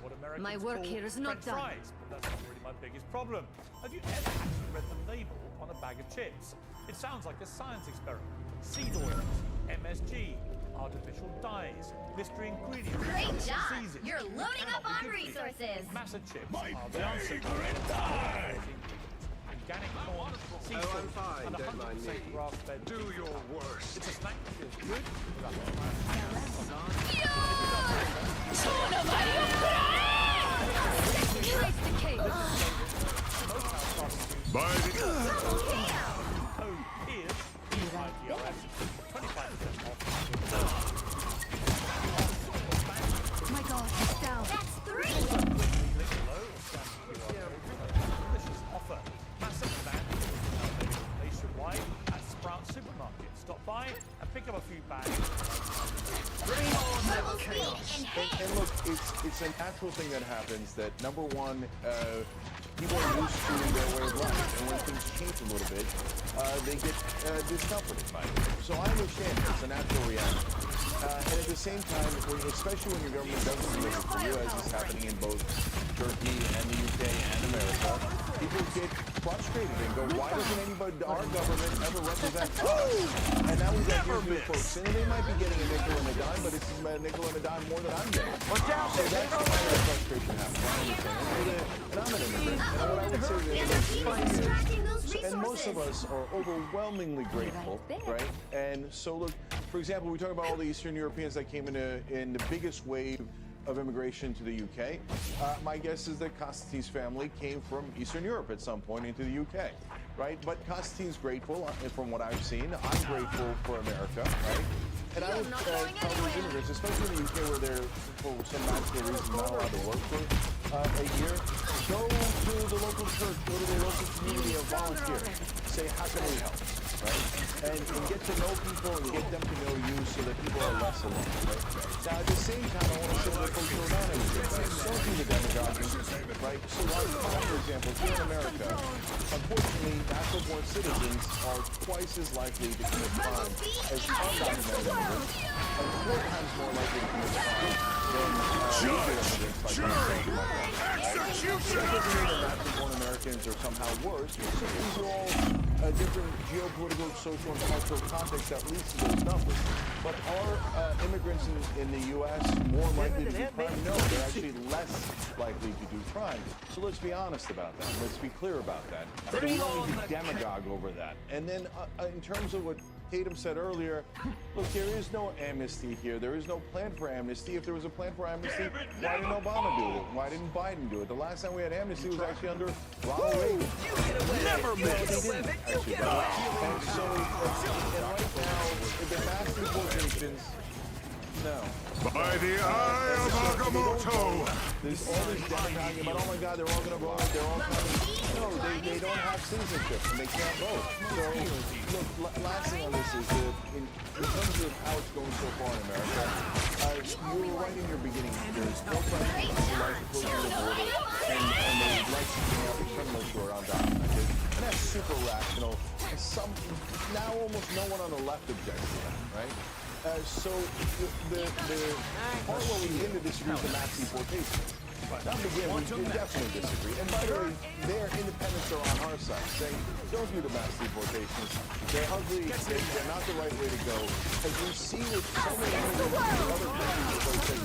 Speaker 15: what Americans
Speaker 10: My work
Speaker 15: call
Speaker 10: here is not
Speaker 15: French
Speaker 10: done.
Speaker 15: fries, but that's not really my biggest problem. Have you ever actually read the label on a bag of chips? It sounds like a science experiment. Seed oils, MSG, artificial dyes, mystery ingredients.
Speaker 10: Great job!
Speaker 15: seasons.
Speaker 10: You're loading up on resources.
Speaker 15: Massa chips are the answer. Organic corn, seafood,
Speaker 18: I'm fine,
Speaker 15: and
Speaker 18: don't mind
Speaker 15: 100%
Speaker 18: me.
Speaker 15: grass-fed.
Speaker 18: Do your worst.
Speaker 15: It's a snack that feels good.
Speaker 11: By the
Speaker 15: code is EIDRS, 25% off.
Speaker 10: My God, it's down. That's 3!
Speaker 15: Delicious offer. Massive advantage nationwide at Sprout Supermarket. Stop by and pick up a few bags.
Speaker 12: And look, it's a natural thing that happens that, number one, people are used to their way of life, and when things change a little bit, they get discomforted by it. So I understand it. It's a natural reaction. And at the same time, especially when your government doesn't deliver for you, as is happening in both Turkey and the UK and America, people get frustrated and go, why doesn't anybody, our government, ever represent us? And now we've got these new folks, and they might be getting a nickel and a dime, but it's a nickel and a dime more than I'm getting. Watch out! So that's why that frustration happens. I understand. And I'm an immigrant. And what I would say is, and most of us are overwhelmingly grateful, right? And so look, for example, we talk about all the Eastern Europeans that came in the biggest wave of immigration to the UK. My guess is that Constantine's family came from Eastern Europe at some point into the UK, right? But Constantine's grateful, from what I've seen. I'm grateful for America, right? And I would tell these immigrants, especially in the UK where they're, for some magical reason, not allowed to work for a year, go to the local church, go to the local community and volunteer. Say, how can we help, right? And get to know people and get them to know you so that people are less alone, right? Now, at the same time, I want to say to the folks who are not immigrants, don't do the demagoguing, right? So for example, here in America, unfortunately, natural-born citizens are twice as likely to commit crime as undocumented immigrants, and 4 times more likely to commit crime Born Americans are somehow worse. These are all different geopolitical, social, and cultural contexts that leads to those numbers. But are immigrants in the U.S. more likely to do crime? No, they're actually less likely to do crime. So let's be honest about that. Let's be clear about that. So we don't need to demagogue over that. And then in terms of what Tatum said earlier, look, there is no amnesty here. There is no plan for amnesty. If there was a plan for amnesty, why didn't Obama do it? Why didn't Biden do it? The last time we had amnesty was actually under Ronald Reagan.
Speaker 11: Never miss.
Speaker 12: And so, and right now, the mass deportations, no.
Speaker 11: By the eye of Agamotto!
Speaker 12: There's all this demagoguing about, oh my God, they're all going to vote, they're all coming. No, they don't have citizenship and they can't vote. So, look, last thing on this is that in terms of how it's going so far in America, you were right in your beginning. There's no president who likes to close the border and they like to bring out the criminals who are undocumented. And that's super rational. And now almost no one on the left objects to that, right? So the part where we begin to disagree is the mass deportation. Now begin, we definitely disagree. And by the way, their independents are on our side, saying, don't do the mass deportations. They're ugly, they're not the right way to go. As we see with so many immigrants in other countries, etc.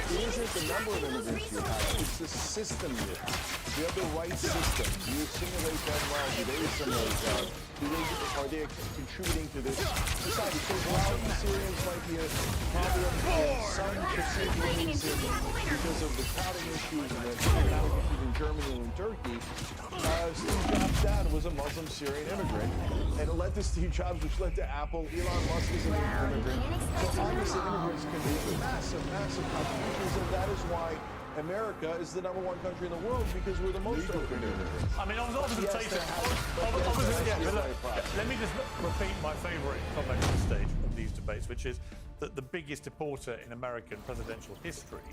Speaker 12: It isn't the number of immigrants you have, it's the system you have. You have the right system. Do you simulate them well? Do they assimilate well? Are they contributing to this society? So while the Syrians might be a problem in some perceived ways because of the crowding issues and the economic issues in Germany and in Turkey, Steve Jobs' dad was a Muslim Syrian immigrant, and it led to Steve Jobs, which led to Apple. Elon Musk is an immigrant. So obviously immigrants can make massive, massive contributions, and that is why America is the #1 country in the world, because we're the most open immigrants.
Speaker 15: I mean, obviously, let me just repeat my favourite comment on the stage of these debates, which is that the biggest deporter in American presidential history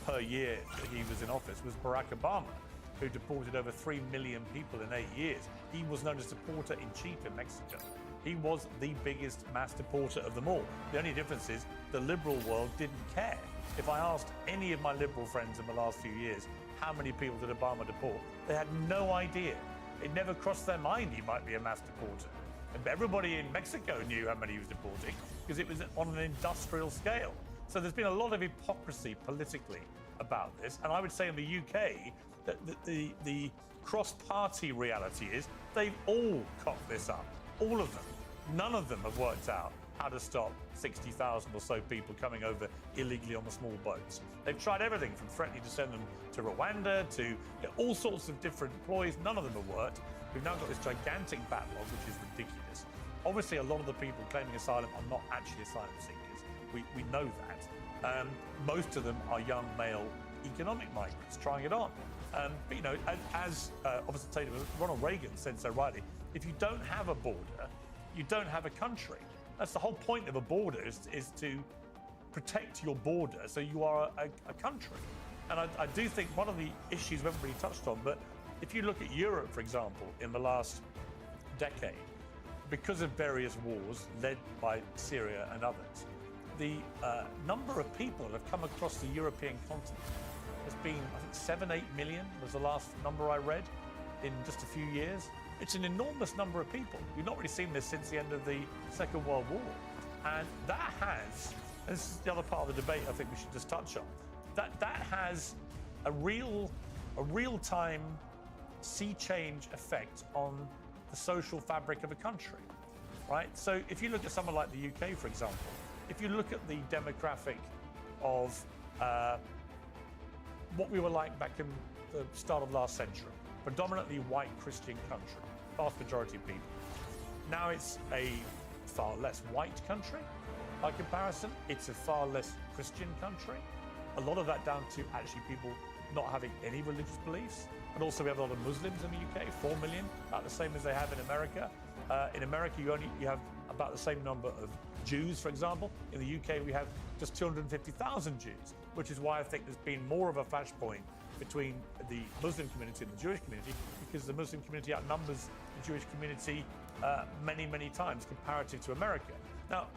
Speaker 15: per year that he was in office was Barack Obama, who deported over 3 million people in 8 years. He was known as deporter-in-chief in Mexico. He was the biggest mass deporter of them all. The only difference is the liberal world didn't care. If I asked any of my liberal friends in the last few years how many people did Obama deport, they had no idea. It never crossed their mind he might be a mass deporter. And everybody in Mexico knew how many he was deporting because it was on an industrial scale. So there's been a lot of hypocrisy politically about this. And I would say in the UK that the cross-party reality is they've all cocked this up. All of them. None of them have worked out how to stop 60,000 or so people coming over illegally on the small boats. They've tried everything from threatening to send them to Rwanda to all sorts of different ploys. None of them have worked. We've now got this gigantic backlog, which is ridiculous. Obviously, a lot of the people claiming asylum are not actually asylum seekers. We know that. Most of them are young male economic migrants trying it on. But, you know, as Officer Tatum, Ronald Reagan said so rightly, if you don't have a border, you don't have a country. That's the whole point of a border, is to protect your border so you are a country. And I do think one of the issues we haven't really touched on, but if you look at Europe, for example, in the last decade, because of various wars led by Syria and others, the number of people that have come across the European continent has been, I think, 7-8 million was the last number I read in just a few years. It's an enormous number of people. We've not really seen this since the end of the Second World War. And that has, and this is the other part of the debate I think we should just touch on, that has a real-time sea change effect on the social fabric of a country, right? So if you look at someone like the UK, for example, if you look at the demographic of what we were like back in the start of last century, predominantly white Christian country, vast majority of people. Now it's a far less white country by comparison. It's a far less Christian country. A lot of that down to actually people not having any religious beliefs. And also we have a lot of Muslims in the UK, 4 million, about the same as they have in America. In America, you have about the same number of Jews, for example. In the UK, we have just 250,000 Jews, which is why I think there's been more of a flashpoint between the Muslim community and the Jewish community, because the Muslim community outnumbers the Jewish community many, many times comparative to America. Now,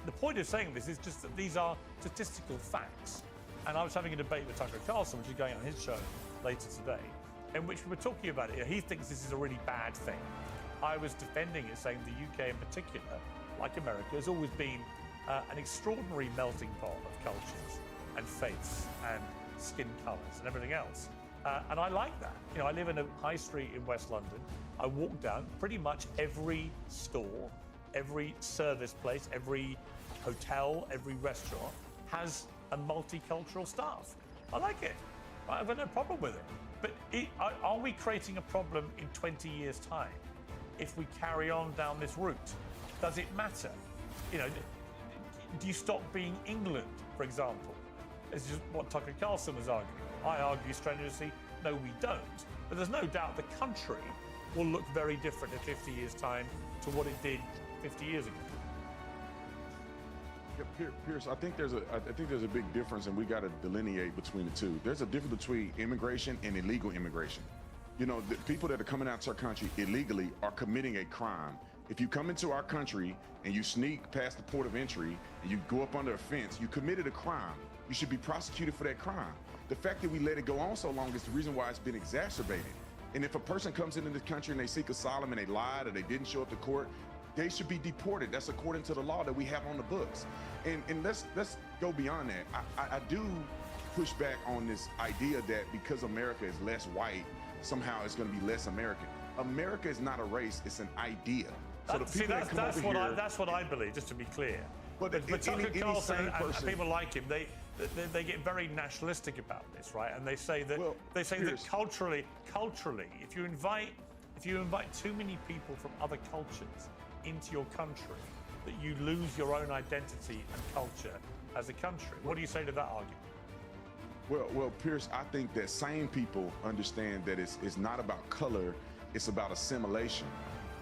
Speaker 15: the point of saying this is just that these are statistical facts. And I was having a debate with Tucker Carlson, which is going on his show later today, in which we were talking about it. He thinks this is a really bad thing. I was defending it, saying the UK in particular, like America, has always been an extraordinary melting pot of cultures and faiths and skin colours and everything else. And I like that. You know, I live in a high street in West London. I walk down, pretty much every store, every service place, every hotel, every restaurant has a multicultural staff. I like it. I've got no problem with it. But are we creating a problem in 20 years' time if we carry on down this route? Does it matter? You know, do you stop being England, for example? This is what Tucker Carlson was arguing. I argue strenuously, no, we don't. But there's no doubt the country will look very different in 50 years' time to what it did 50 years ago.
Speaker 12: Yeah, Pierce, I think there's a big difference, and we got to delineate between the two. There's a difference between immigration and illegal immigration. You know, the people that are coming out to our country illegally are committing a crime. If you come into our country and you sneak past the port of entry and you go up under a fence, you committed a crime. You should be prosecuted for that crime. The fact that we let it go on so long is the reason why it's been exacerbated. And if a person comes into this country and they seek asylum and they lied or they didn't show up to court, they should be deported. That's according to the law that we have on the books. And let's go beyond that. I do push back on this idea that because America is less white, somehow it's going to be less American. America is not a race, it's an idea. So the people
Speaker 15: that's what I believe, just to be clear. But Tucker Carlson and people like him, they get very nationalistic about this, right? And they say that that culturally, if you invite too many people from other cultures into your country, that you lose your own identity and culture as a country. What do you say to that argument?
Speaker 12: Well, Pierce, I think that sane people understand that it's not about color, it's about assimilation.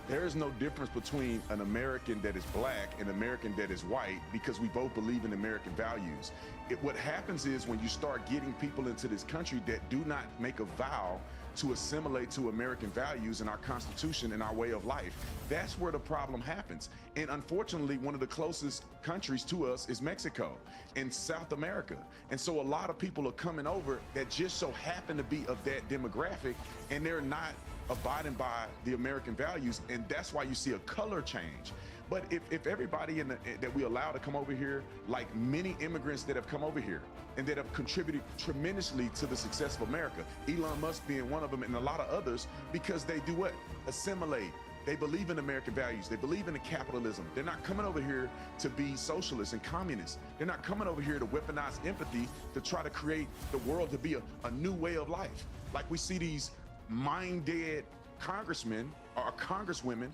Speaker 12: There is no difference between an American that is black and an American that is white because we both believe in American values. What happens is when you start getting people into this country that do not make a vow to assimilate to American values and our Constitution and our way of life, that's where the problem happens. And unfortunately, one of the closest countries to us is Mexico and South America. And so a lot of people are coming over that just so happen to be of that demographic, and they're not abiding by the American values, and that's why you see a color change. But if everybody that we allow to come over here, like many immigrants that have come over here and that have contributed tremendously to the success of America, Elon Musk being one of them and a lot of others, because they do what? Assimilate. They believe in American values. They believe in the capitalism. They're not coming over here to be socialists and communists. They're not coming over here to weaponize empathy to try to create the world to be a new way of life. Like we see these mind-dead congressmen or congresswomen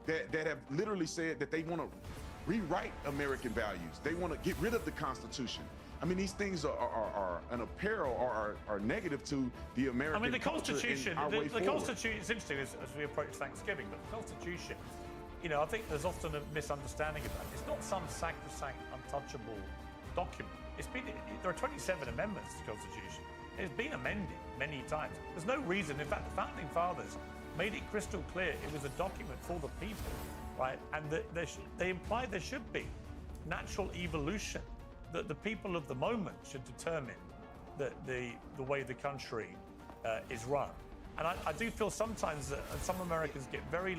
Speaker 12: that have literally said that they want to rewrite American values. They want to get rid of the Constitution. I mean, these things are an apparel or are negative to the American.
Speaker 15: I mean, the Constitution. The Constitution. It's interesting as we approach Thanksgiving, but the Constitution. You know, I think there's often a misunderstanding about it. It's not some sacrosanct, untouchable document. There are 27 amendments to the Constitution. It's been amended many times. There's no reason. In fact, the founding fathers made it crystal clear it was a document for the people, right? And they implied there should be natural evolution, that the people of the moment should determine the way the country is run. And I do feel sometimes that some Americans get very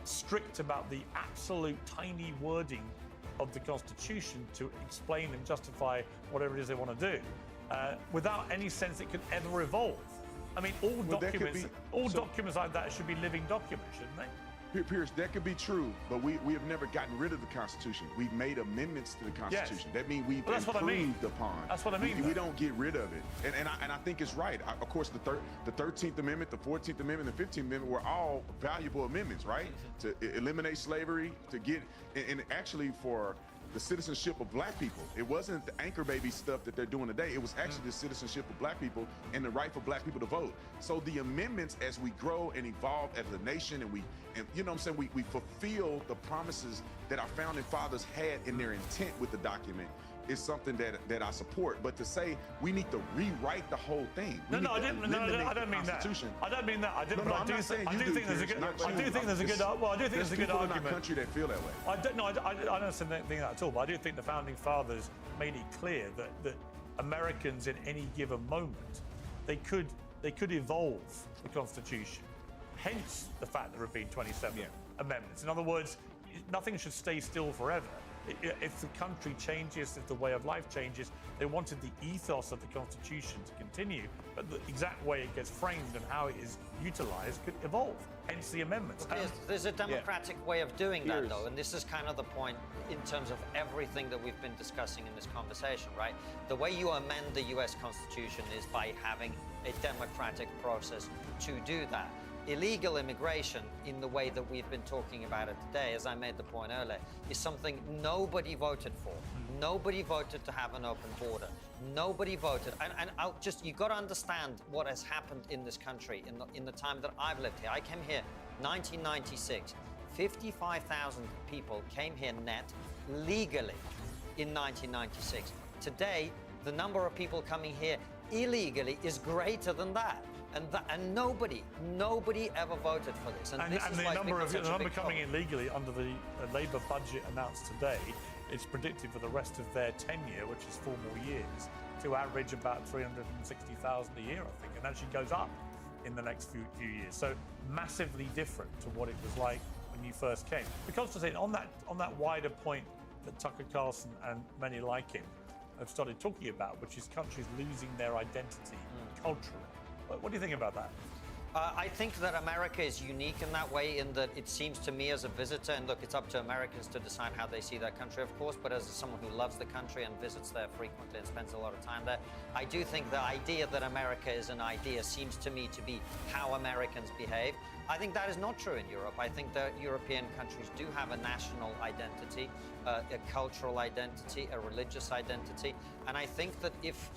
Speaker 15: strict about the absolute tiny wording of the Constitution to explain and justify whatever it is they want to do, without any sense it could ever evolve. I mean, all documents like that should be living documents, shouldn't they?
Speaker 12: Pierce, that could be true, but we have never gotten rid of the Constitution. We've made amendments to the Constitution.
Speaker 15: Yes.
Speaker 12: That means we've improved upon.
Speaker 15: That's what I mean.
Speaker 12: We don't get rid of it, and I think it's right. Of course, the 13th Amendment, the 14th Amendment, the 15th Amendment were all valuable amendments, right? To eliminate slavery, to get and actually for the citizenship of black people. It wasn't the anchor baby stuff that they're doing today. It was actually the citizenship of black people and the right for black people to vote. So the amendments, as we grow and evolve as a nation, and you know what I'm saying, we fulfill the promises that our founding fathers had in their intent with the document. is something that I support. But to say we need to rewrite the whole thing.
Speaker 15: No, I don't mean that. I don't mean that. I do think there's a good argument.
Speaker 12: Country that feel that way.
Speaker 15: I don't think that at all. But I do think the founding fathers made it clear that Americans in any given moment they could evolve the Constitution. Hence the fact there have been 27 amendments. In other words, nothing should stay still forever. If the country changes, if the way of life changes, they wanted the ethos of the Constitution to continue, but the exact way it gets framed and how it is utilised could evolve, hence the amendments.
Speaker 13: There's a democratic way of doing that, though, and this is kind of the point in terms of everything that we've been discussing in this conversation, right? The way you amend the US Constitution is by having a democratic process to do that. Illegal immigration, in the way that we've been talking about it today, as I made the point earlier, is something nobody voted for. Nobody voted to have an open border. Nobody voted. And you've got to understand what has happened in this country in the time that I've lived here. I came here 1996. 55,000 people came here net legally in 1996. Today, the number of people coming here illegally is greater than that. And nobody ever voted for this. And
Speaker 15: the number coming in legally under the Labour budget announced today, it's predicted for the rest of their tenure, which is 4 more years, to average about 360,000 a year, I think, and actually goes up in the next few years. So massively different to what it was like when you first came. But Constantine, on that wider point that Tucker Carlson and many like him have started talking about, which is countries losing their identity culturally. What do you think about that?
Speaker 13: I think that America is unique in that way, in that it seems to me as a visitor, and look, it's up to Americans to decide how they see their country, of course, but as someone who loves the country and visits there frequently and spends a lot of time there, I do think the idea that America is an idea seems to me to be how Americans behave. I think that is not true in Europe. I think that European countries do have a national identity, a cultural identity, a religious identity, and I think that if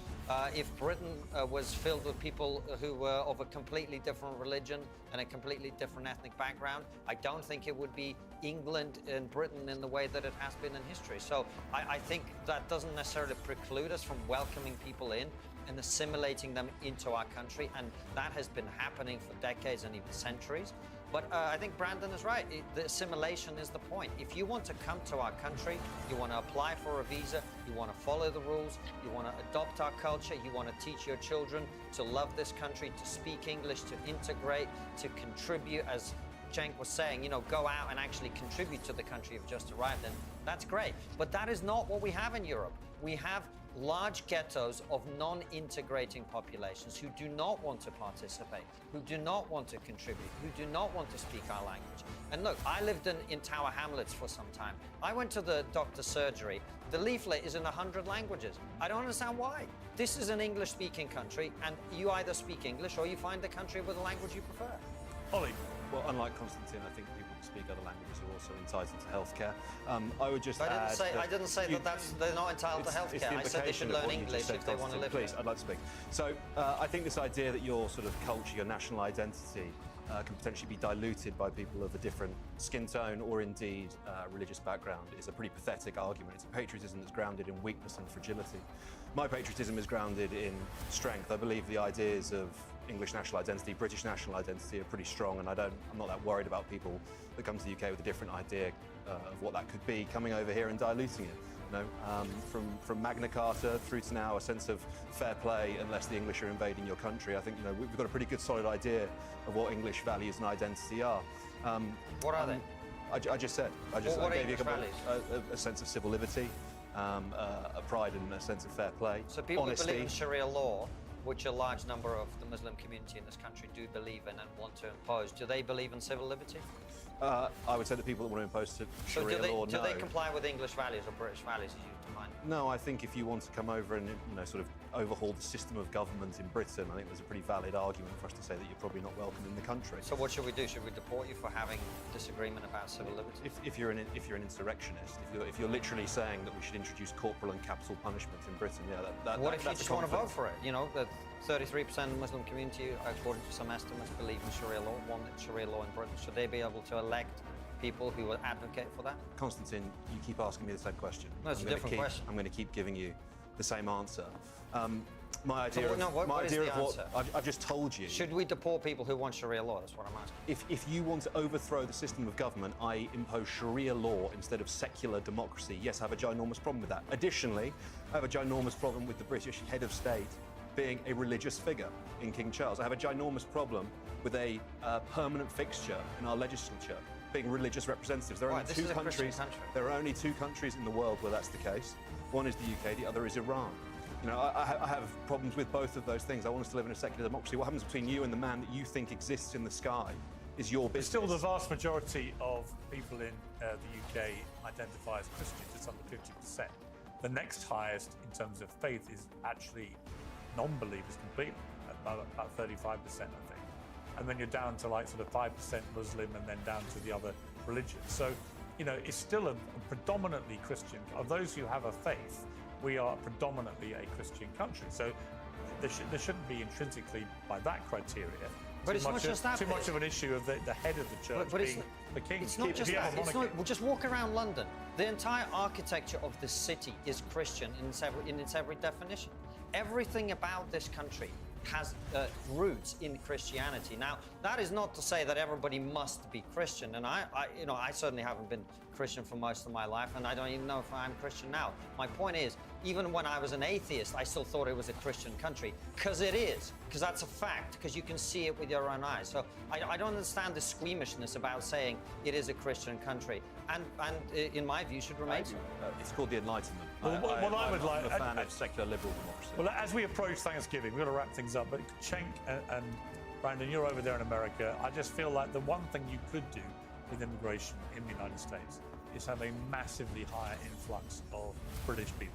Speaker 13: Britain was filled with people who were of a completely different religion and a completely different ethnic background, I don't think it would be England and Britain in the way that it has been in history. So I think that doesn't necessarily preclude us from welcoming people in and assimilating them into our country, and that has been happening for decades and even centuries. But I think Brandon is right. The assimilation is the point. If you want to come to our country, you want to apply for a visa, you want to follow the rules, you want to adopt our culture, you want to teach your children to love this country, to speak English, to integrate, to contribute, as Cenk was saying, go out and actually contribute to the country you've just arrived in, that's great. But that is not what we have in Europe. We have large ghettos of non-integrating populations who do not want to participate, who do not want to contribute, who do not want to speak our language. And look, I lived in Tower Hamlets for some time. I went to the doctor's surgery. The leaflet is in 100 languages. I don't understand why. This is an English-speaking country, and you either speak English or you find a country with a language you prefer.
Speaker 15: Ollie.
Speaker 14: Well, unlike Constantine, I think people who speak other languages are also entitled to healthcare. I would just
Speaker 13: I didn't say they're not entitled to healthcare. I said they should learn English if they want to live here.
Speaker 14: Please, I'd like to speak. So I think this idea that your sort of culture, your national identity, can potentially be diluted by people of a different skin tone or indeed religious background is a pretty pathetic argument. It's a patriotism that's grounded in weakness and fragility. My patriotism is grounded in strength. I believe the ideas of English national identity, British national identity are pretty strong, and I'm not that worried about people that come to the UK with a different idea of what that could be coming over here and diluting it. From Magna Carta through to now a sense of fair play unless the English are invading your country. I think we've got a pretty good solid idea of what English values and identity are.
Speaker 13: What are they?
Speaker 14: I just said. I gave you a sense of civil liberty, a pride and a sense of fair play.
Speaker 13: So people
Speaker 14: honesty.
Speaker 13: who believe in Sharia law, which a large number of the Muslim community in this country do believe in and want to impose, do they believe in civil liberty?
Speaker 14: I would say the people that want to impose Sharia law,
Speaker 13: do they comply with English values or British values, as you define?
Speaker 14: No, I think if you want to come over and sort of overhaul the system of government in Britain, I think there's a pretty valid argument for us to say that you're probably not welcome in the country.
Speaker 13: So what should we do? Should we deport you for having disagreement about civil liberty?
Speaker 14: If you're an insurrectionist, if you're literally saying that we should introduce corporal and capital punishment in Britain,
Speaker 13: what if you just want to vote for it? The 33% of the Muslim community, according to some estimates, believe in Sharia law, want Sharia law in Britain. Should they be able to elect people who would advocate for that?
Speaker 14: Konstantin, you keep asking me the same question.
Speaker 13: No, it's a different question.
Speaker 14: I'm going to keep giving you the same answer. My idea
Speaker 13: So,
Speaker 14: of,
Speaker 13: no, what is the answer?
Speaker 14: I've just told you.
Speaker 13: Should we deport people who want Sharia law? That's what I'm asking.
Speaker 14: If you want to overthrow the system of government, i.e. impose Sharia law instead of secular democracy, yes, I have a ginormous problem with that. Additionally, I have a ginormous problem with the British head of state being a religious figure in King Charles. I have a ginormous problem with a permanent fixture in our legislature being religious representatives. There are only two countries. There are only two countries in the world where that's the case. One is the UK, the other is Iran. You know, I have problems with both of those things. I want us to live in a secular democracy. What happens between you and the man that you think exists in the sky is your business.
Speaker 15: Still, the vast majority of people in the UK identify as Christians. It's under 50%. The next highest in terms of faith is actually non-believers completely, about 35%, I think. And then you're down to like sort of 5% Muslim and then down to the other religions. So, you know, it's still a predominantly Christian. Of those who have a faith, we are predominantly a Christian country. So there shouldn't be intrinsically, by that criteria,
Speaker 13: But it's not just that.
Speaker 15: Too much of an issue of the head of the church being the king.
Speaker 13: It's not just that. It's not, well, just walk around London. The entire architecture of the city is Christian in its every definition. Everything about this country has roots in Christianity. Now, that is not to say that everybody must be Christian, and I certainly haven't been Christian for most of my life, and I don't even know if I'm Christian now. My point is, even when I was an atheist, I still thought it was a Christian country, because it is, because that's a fact, because you can see it with your own eyes. So I don't understand the squeamishness about saying it is a Christian country, and in my view, should remain so.
Speaker 14: It's called the Enlightenment.
Speaker 15: Well, I'm
Speaker 14: a fan of secular liberal democracy.
Speaker 15: Well, as we approach Thanksgiving, we've got to wrap things up, but Cenk and Brandon, you're over there in America. I just feel like the one thing you could do with immigration in the United States is have a massively higher influx of British people.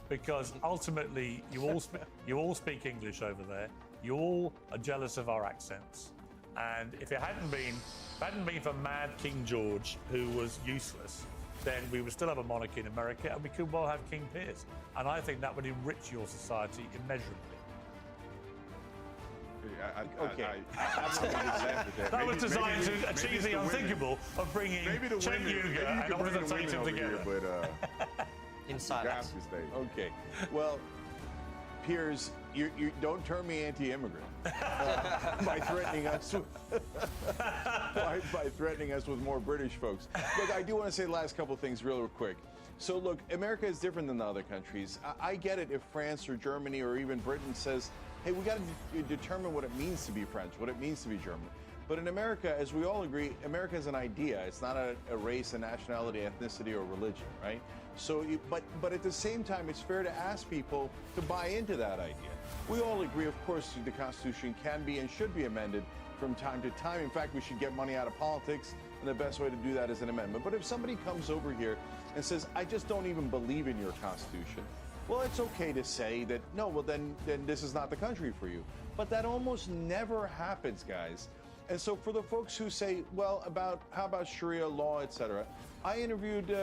Speaker 15: Because ultimately, you all speak English over there. You all are jealous of our accents. And if it hadn't been for Mad King George, who was useless, then we would still have a monarchy in America, and we could well have King Piers. And I think that would enrich your society immeasurably. That was designed to achieve the unthinkable of bringing Cenk Uygur and Oliver Tatum together.
Speaker 13: Inside us.
Speaker 12: Okay. Well, Piers, you don't turn me anti-immigrant by threatening us by threatening us with more British folks. Look, I do want to say the last couple of things real quick. So look, America is different than the other countries. I get it if France or Germany or even Britain says, hey, we got to determine what it means to be French, what it means to be German. But in America, as we all agree, America is an idea. It's not a race, a nationality, ethnicity, or religion, right? So, but at the same time, it's fair to ask people to buy into that idea. We all agree, of course, the Constitution can be and should be amended from time to time. In fact, we should get money out of politics, and the best way to do that is an amendment. But if somebody comes over here and says, I just don't even believe in your Constitution, well, it's okay to say that, no, well, then this is not the country for you. But that almost never happens, guys. And so for the folks who say, well, how about Sharia law, etc., I interviewed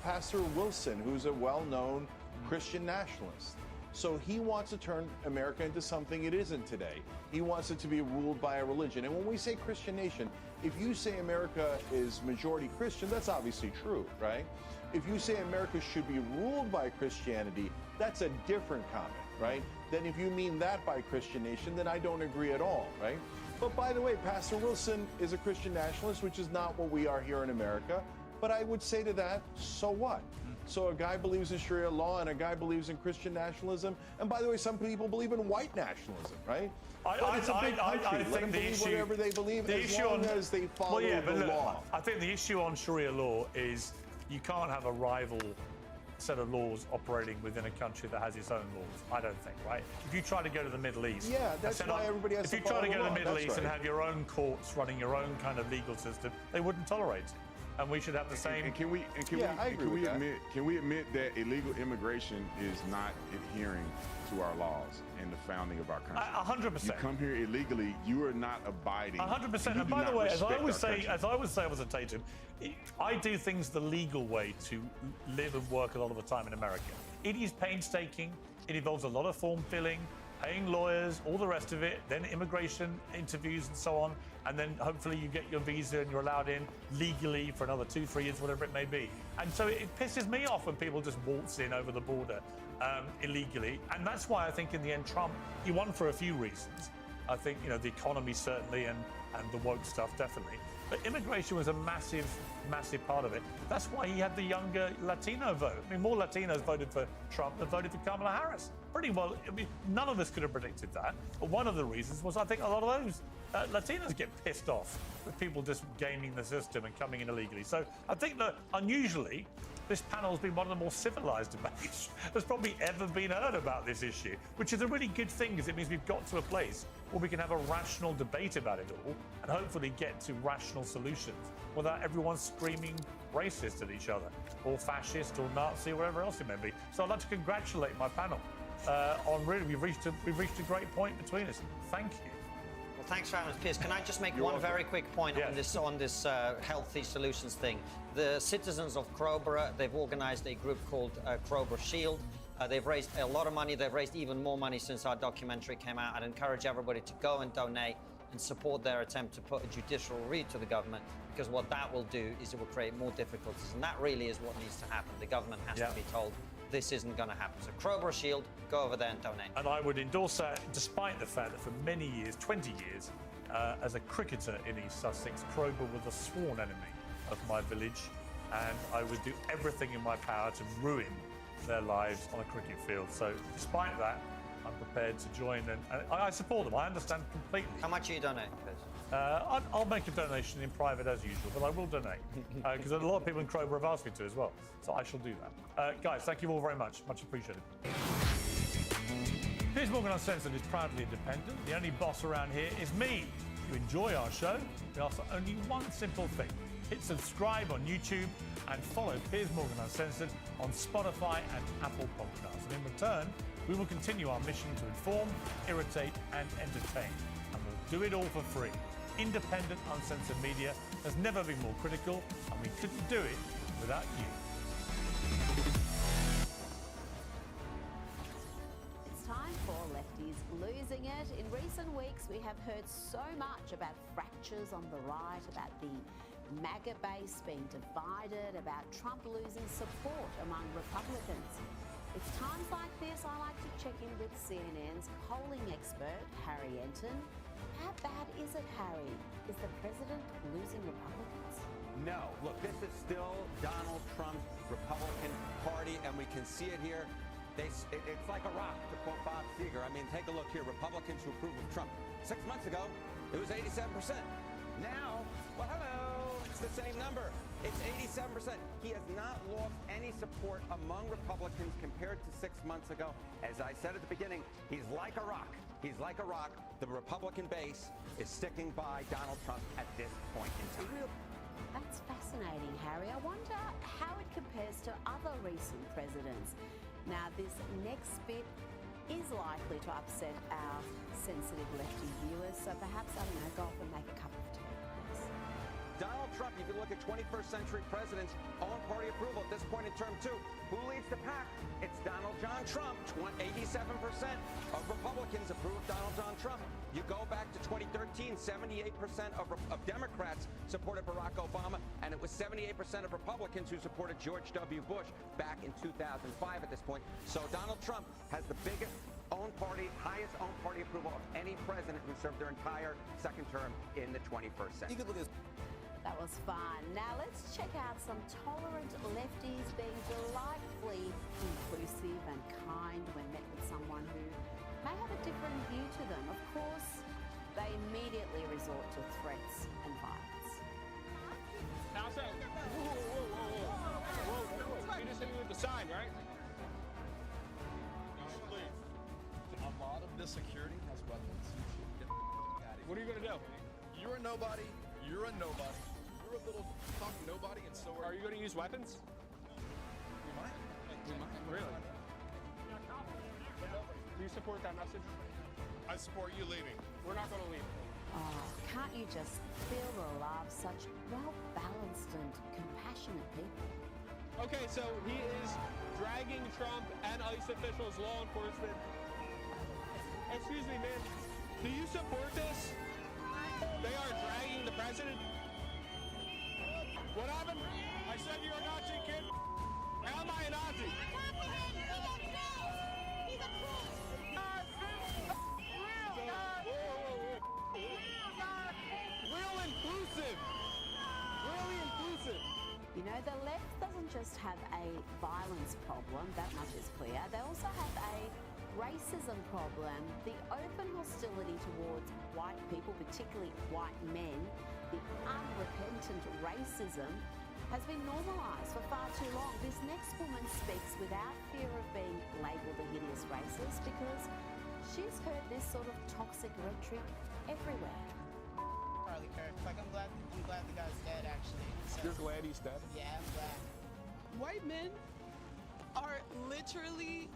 Speaker 12: Pastor Wilson, who's a well-known Christian nationalist. So he wants to turn America into something it isn't today. He wants it to be ruled by a religion. And when we say Christian nation, if you say America is majority Christian, that's obviously true, right? If you say America should be ruled by Christianity, that's a different comment, right? Then if you mean that by Christian nation, then I don't agree at all, right? But by the way, Pastor Wilson is a Christian nationalist, which is not what we are here in America. But I would say to that, so what? So a guy believes in Sharia law and a guy believes in Christian nationalism. And by the way, some people believe in white nationalism, right?
Speaker 15: I think the issue,
Speaker 12: whatever they believe, as long as they follow the law.
Speaker 15: I think the issue on Sharia law is you can't have a rival set of laws operating within a country that has its own laws. I don't think, right? If you try to go to the Middle East,
Speaker 12: yeah, that's why everybody has to follow the law.
Speaker 15: If you try to go to the Middle East and have your own courts running your own kind of legal system, they wouldn't tolerate it. And we should have the same.
Speaker 12: And can we admit that illegal immigration is not adhering to our laws and the founding of our country?
Speaker 15: 100%.
Speaker 12: You come here illegally, you are not abiding.
Speaker 15: 100%. And by the way, as I would say, Oliver Tatum, I do things the legal way to live and work a lot of the time in America. It is painstaking. It involves a lot of form filling. paying lawyers, all the rest of it, then immigration interviews and so on, and then hopefully you get your visa and you're allowed in legally for another 2-3 years, whatever it may be. And so it pisses me off when people just waltz in over the border illegally. And that's why I think in the end Trump, he won for a few reasons. I think, you know, the economy certainly and the woke stuff definitely. But immigration was a massive, massive part of it. That's why he had the younger Latino vote. I mean, more Latinos voted for Trump than voted for Kamala Harris. Pretty well, I mean, none of us could have predicted that. But one of the reasons was I think a lot of those Latinos get pissed off with people just gaming the system and coming in illegally. So I think that unusually, this panel has been one of the more civilized debates that's probably ever been heard about this issue, which is a really good thing because it means we've got to a place where we can have a rational debate about it all and hopefully get to rational solutions without everyone screaming racist at each other or fascist or Nazi or whatever else it may be. So I'd like to congratulate my panel on really, we've reached a great point between us. Thank you.
Speaker 13: Well, thanks very much, Piers. Can I just make one very quick point on this healthy solutions thing? The citizens of Crowborough, they've organised a group called Crowborough Shield. They've raised a lot of money. They've raised even more money since our documentary came out. I'd encourage everybody to go and donate and support their attempt to put a judicial read to the government, because what that will do is it will create more difficulties, and that really is what needs to happen. The government has to be told this isn't going to happen. So Crowborough Shield, go over there and donate.
Speaker 15: And I would endorse that, despite the fact that for many years, 20 years, as a cricketer in East Sussex, Crowborough was a sworn enemy of my village, and I would do everything in my power to ruin their lives on a cricket field. So despite that, I'm prepared to join, and I support them. I understand completely.
Speaker 13: How much are you donating, Piers?
Speaker 15: I'll make a donation in private as usual, but I will donate because a lot of people in Crowborough have asked me to as well. So I shall do that. Guys, thank you all very much. Much appreciated. Piers Morgan Uncensored is proudly independent. The only boss around here is me. If you enjoy our show, we ask for only one simple thing. Hit subscribe on YouTube and follow Piers Morgan Uncensored on Spotify and Apple Podcasts. And in return, we will continue our mission to inform, irritate, and entertain. And we'll do it all for free. Independent, uncensored media has never been more critical, and we couldn't do it without you.
Speaker 18: It's time for Lefties Losing It. In recent weeks, we have heard so much about fractures on the right, about the MAGA base being divided, about Trump losing support among Republicans. It's times like this I like to check in with CNN's polling expert, Harry Enton. How bad is it, Harry? Is the president losing Republicans?
Speaker 19: No. Look, this is still Donald Trump's Republican Party, and we can see it here. It's like a rock, to quote Bob Seger. I mean, take a look here. Republicans who approve of Trump. 6 months ago, it was 87%. Now, well, hello, it's the same number. It's 87%. He has not lost any support among Republicans compared to 6 months ago. As I said at the beginning, he's like a rock. He's like a rock. The Republican base is sticking by Donald Trump at this point in time.
Speaker 18: That's fascinating, Harry. I wonder how it compares to other recent presidents. Now, this next bit is likely to upset our sensitive lefty viewers, so perhaps, I don't know, go off and make a cup of tea.
Speaker 19: Donald Trump, if you look at 21st century presidents, own party approval at this point in term 2. Who leads the pack? It's Donald John Trump. 87% of Republicans approve Donald John Trump. You go back to 2013, 78% of Democrats supported Barack Obama, and it was 78% of Republicans who supported George W. Bush back in 2005 at this point. So Donald Trump has the biggest highest own party approval of any president who served their entire second term in the 21st century.
Speaker 18: That was fun. Now let's check out some tolerant lefties being delightfully inclusive and kind when met with someone who may have a different view to them. Of course, they immediately resort to threats and violence.
Speaker 5: Outside. Whoa. You just hit me with the sign, right?
Speaker 20: A lot of this security has weapons. You should get the out of here.
Speaker 5: What are you gonna do?
Speaker 20: You're a nobody. You're a nobody. You're a little talking nobody, and so
Speaker 5: are you going to use weapons?
Speaker 20: We might.
Speaker 5: Really? Do you support that message?
Speaker 20: I support you leaving.
Speaker 5: We're not going to leave.
Speaker 18: Oh, can't you just feel the love? Such well-balanced and compassionate people.
Speaker 5: Okay, so he is dragging Trump and ICE officials, law enforcement,
Speaker 15: Excuse me, man. Do you support this? They are dragging the president. What happened? I said you're a Nazi, kid. How am I a Nazi? Real inclusive. Really inclusive.
Speaker 18: You know, the left doesn't just have a violence problem, that much is clear. They also have a racism problem. The open hostility towards white people, particularly white men, the unrepentant racism has been normalised for far too long. This next woman speaks without fear of being labelled a hideous racist because she's heard this sort of toxic rhetoric everywhere.
Speaker 21: Charlie Kirk. Like, I'm glad the guy's dead, actually. So,
Speaker 15: You're glad he's dead?
Speaker 21: yeah, I'm glad.
Speaker 22: White men are literally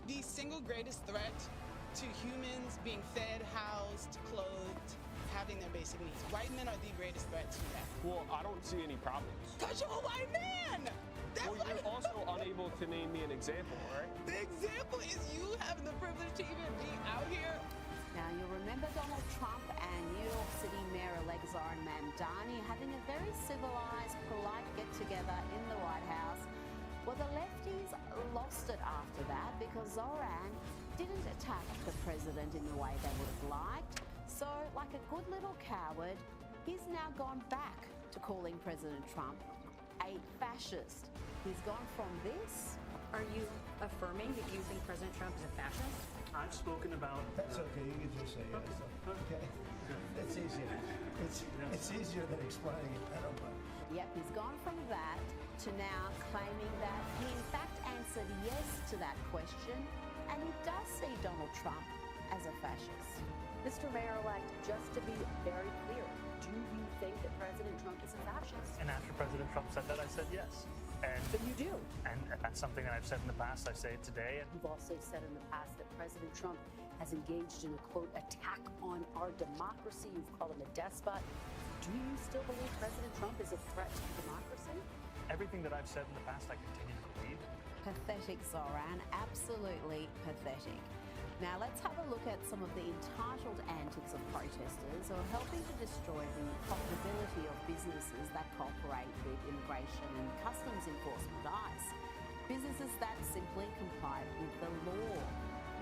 Speaker 22: the single greatest threat to humans being fed, housed, clothed, having their basic needs. White men are the greatest threat to that.
Speaker 15: Well, I don't see any problems.
Speaker 22: Because you're a white man!
Speaker 15: Well, you're also unable to name me an example, right?
Speaker 22: The example is you having the privilege to even be out here.
Speaker 18: Now, you'll remember Donald Trump and New York City Mayor-elect Zoran Mamdani having a very civilised, polite get-together in the White House. Well, the lefties lost it after that because Zoran didn't attack the president in the way they would have liked. So, like a good little coward, he's now gone back to calling President Trump a fascist. He's gone from this.
Speaker 23: Are you affirming that you think President Trump is a fascist?
Speaker 24: I've spoken about...
Speaker 25: That's okay, you can just say yes. Okay. It's easier. It's easier than explaining it. I don't mind.
Speaker 18: Yep, he's gone from that to now claiming that he in fact answered yes to that question, and he does see Donald Trump as a fascist.
Speaker 23: Mr. Mayor-elect, just to be very clear, do you think that President Trump is a fascist?
Speaker 24: And after President Trump said that, I said yes. And
Speaker 23: But you do.
Speaker 24: And that's something that I've said in the past. I say it today.
Speaker 23: You've also said in the past that President Trump has engaged in a, quote, attack on our democracy. You've called him a despot. Do you still believe President Trump is a threat to democracy?
Speaker 24: Everything that I've said in the past, I continue to believe.
Speaker 18: Pathetic, Zoran. Absolutely pathetic. Now let's have a look at some of the entitled antics of protesters who are helping to destroy the profitability of businesses that cooperate with immigration and customs enforcement, ICE. Businesses that simply comply with the law.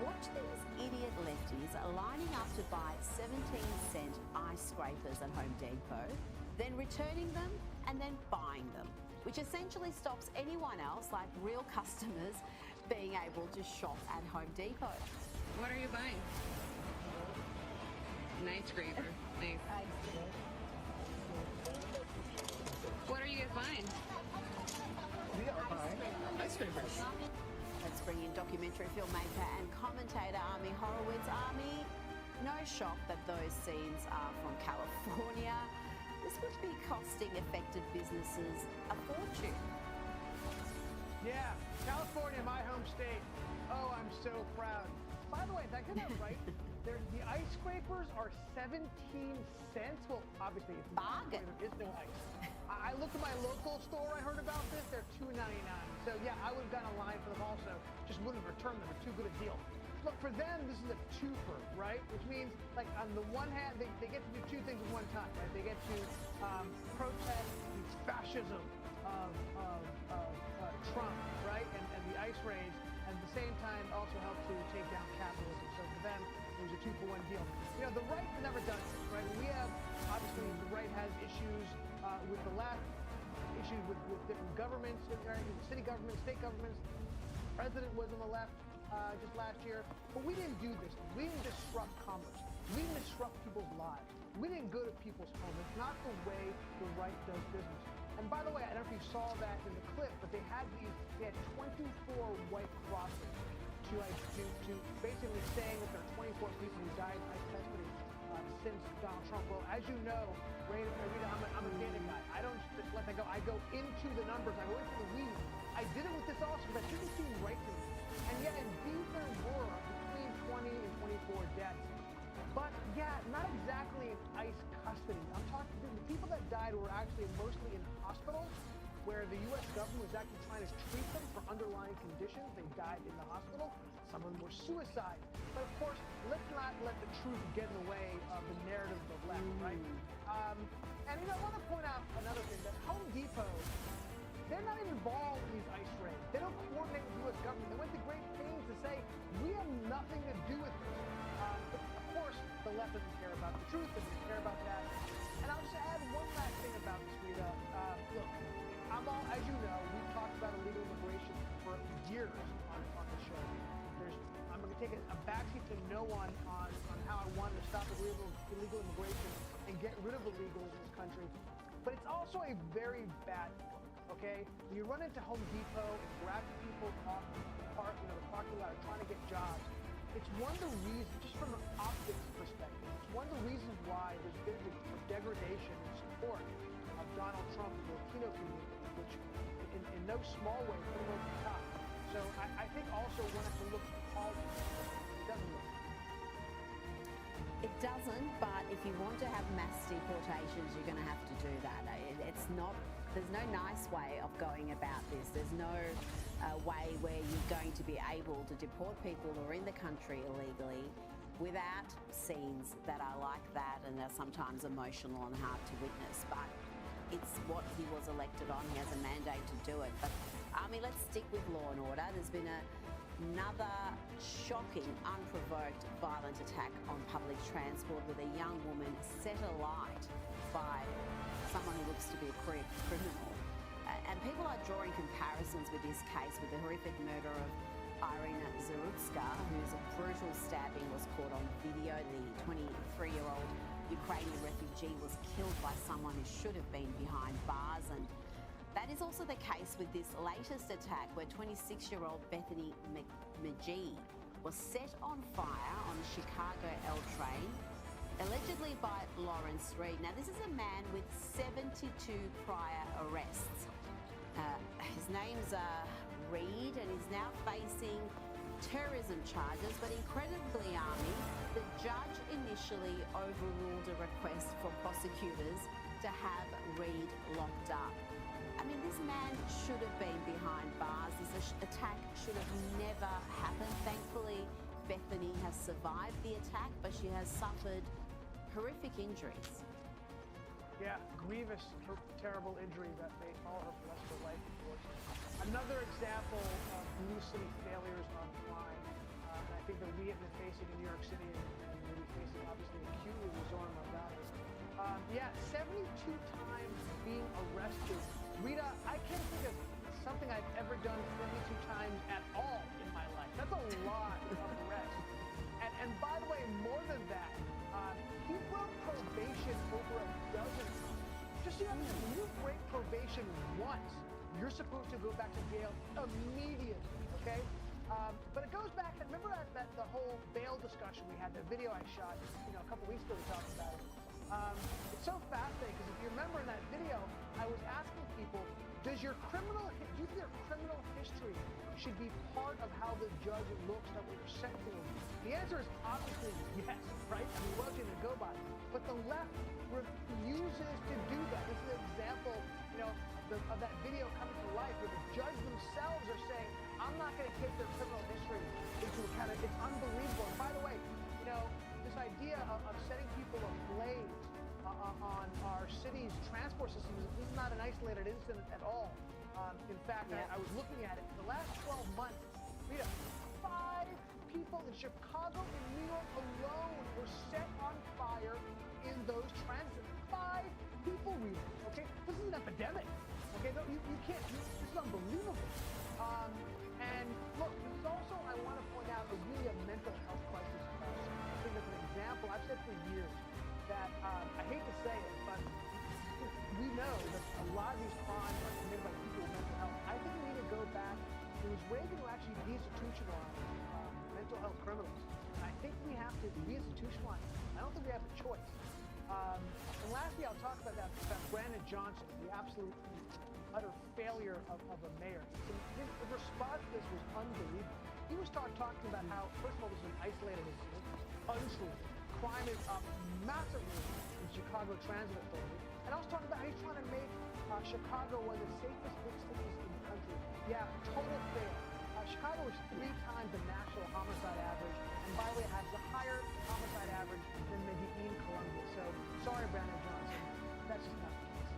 Speaker 18: Watch these idiot lefties lining up to buy 17-cent ice scrapers at Home Depot, then returning them and then buying them, which essentially stops anyone else, like real customers, being able to shop at Home Depot.
Speaker 26: What are you buying? Nice scraper. Nice. What are you guys buying?
Speaker 25: We are buying ice scrapers.
Speaker 18: Let's bring in documentary filmmaker and commentator Army Horowitz. Army, no shock that those scenes are from California. This would be costing affected businesses a fortune.
Speaker 27: Yeah, California, my home state. Oh, I'm so proud. By the way, did I get that right? The ice scrapers are 17 cents. Well, obviously, it's
Speaker 18: bargain.
Speaker 27: There is no ice. I looked at my local store. I heard about this. They're $2.99. So yeah, I would have gotten a line for them also. Just wouldn't have returned them. They're too good a deal. Look, for them, this is a twofer, right? Which means, like, on the one hand, they get to do two things at one time, right? They get to protest the fascism of Trump, right? And the ice raids. And at the same time, also help to take down capitalism. So for them, it was a 2-for-1 deal. You know, the right has never done this, right? We have, obviously, the right has issues with the left, issues with different governments, right? City governments, state governments. The president was on the left just last year. But we didn't do this. We didn't disrupt commerce. We didn't disrupt people's lives. We didn't go to people's homes. It's not the way the right does business. And by the way, I don't know if you saw that in the clip, but they had 24 white crosses to basically saying that there are 24 people who died in ICE custody since Donald Trump. Well, as you know, Rita, I'm a data guy. I don't just let that go. I go into the numbers. I go into the weeds. I did it with this also because that didn't seem right to me. And yet, indeed, there were between 20 and 24 deaths. But yeah, not exactly in ICE custody. I'm talking the people that died were actually mostly in hospitals where where the U.S. government was actually trying to treat them for underlying conditions. They died in the hospital. Some of them were suicides. But of course, let's not let the truth get in the way of the narrative of the left, right? And I want to point out another thing, that Home Depot, they're not even involved in these ICE raids. They don't coordinate with the U.S. government. They went to great pains to say, we have nothing to do with this. But of course, the left doesn't care about the truth, doesn't care about that. And I'll just add one last thing about this, Rita. Look, as you know, we've talked about illegal immigration for years on the show. I'm going to take a backseat to no one on how I wanted to stop illegal immigration and get rid of illegals in this country. But it's also a very bad look, okay? When you run into Home Depot and grab people off the parking lot trying to get jobs, it's one of the reasons, just from an optics perspective, it's one of the reasons why there's been a degradation in support of Donald Trump and the Latino community, which in no small way put him over the top. So I think also one has to look at politics. It doesn't look.
Speaker 18: It doesn't, but if you want to have mass deportations, you're going to have to do that. There's no nice way of going about this. There's no way where you're going to be able to deport people who are in the country illegally without scenes that are like that and are sometimes emotional and hard to witness. But it's what he was elected on. He has a mandate to do it. But, let's stick with law and order. There's been another shocking, unprovoked, violent attack on public transport with a young woman set alight by someone who looks to be a criminal. And people are drawing comparisons with this case with the horrific murder of Irina Zarutska, whose brutal stabbing was caught on video. The 23-year-old Ukrainian refugee was killed by someone who should have been behind bars. And that is also the case with this latest attack, where 26-year-old Bethany McGee was set on fire on the Chicago L train, allegedly by Lawrence Reed. Now, this is a man with 72 prior arrests. His name's Reed, and he's now facing terrorism charges, but incredibly, Army, the judge initially overruled a request for prosecutors to have Reed locked up. This man should have been behind bars. This attack should have never happened. Thankfully, Bethany has survived the attack, but she has suffered horrific injuries.
Speaker 27: Yeah, grievous, terrible injury that may follow her for the rest of her life, unfortunately. Another example of blue city failures on crime. And I think that we have been facing in New York City, and we'll be facing obviously acutely with Zoran Maldonado. 72 times being arrested. Rita, I can't think of something I've ever done 72 times at all in my life. That's a lot of arrests. And by the way, more than that, he broke probation over a dozen times. Just so you understand, when you break probation once, you're supposed to go back to jail immediately, okay? But it goes back, and remember that the whole bail discussion we had, the video I shot, a couple weeks ago we talked about it. It's so fascinating, because if you remember in that video, I was asking people, do you think your criminal history should be part of how the judge looks at what you're sentencing them? The answer is obviously yes, right? What else are you going to go by? But the left refuses to do that. This is an example, of that video coming to life, where the judge themselves are saying, I'm not going to take their criminal history into account. It's unbelievable. And by the way, this idea of setting people ablaze on our city's transport system, this is not an isolated incident at all. In fact, I was looking at it. In the last 12 months, Rita, 5 people in Chicago and New York alone were set on fire in those transit. 5 people, Rita, okay? This is an epidemic, okay? No, you can't, this is unbelievable. And look, this is also, I want to point out, a mental health crisis. I think as an example, I've said for years that, I hate to say it, but we know that a lot of these crimes are committed by people with mental health. I think we need to go back. It was Reagan who actually deinstitutionalized mental health criminals. And I think we have to deinstitutionalize them. I don't think we have a choice. And lastly, I'll talk about Brandon Johnson, the absolute utter failure of a mayor. His response to this was unbelievable. He was talking about how, first of all, this is an isolated incident, untrue. Crime is up massively in Chicago Transit Authority. And I was talking about how he's trying to make Chicago one of the safest total fail. Chicago is 3 times the national homicide average, and by the way, has a higher homicide average than Medellin, Colombia. So, sorry, Brandon Johnson, that's just not the case.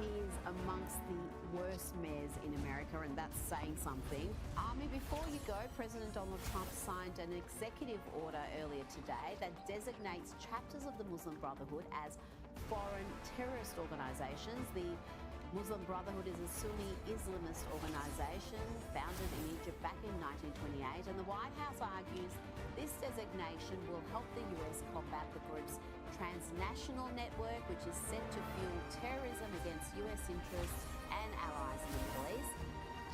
Speaker 18: He is amongst the worst mayors in America, and that's saying something. Army, before you go, President Donald Trump signed an executive order earlier today that designates chapters of the Muslim Brotherhood as foreign terrorist organizations. The Muslim Brotherhood is a Sunni Islamist organization founded in Egypt back in 1928, and the White House argues this designation will help the US combat the group's transnational network, which is set to fuel terrorism against US interests and allies in the Middle East.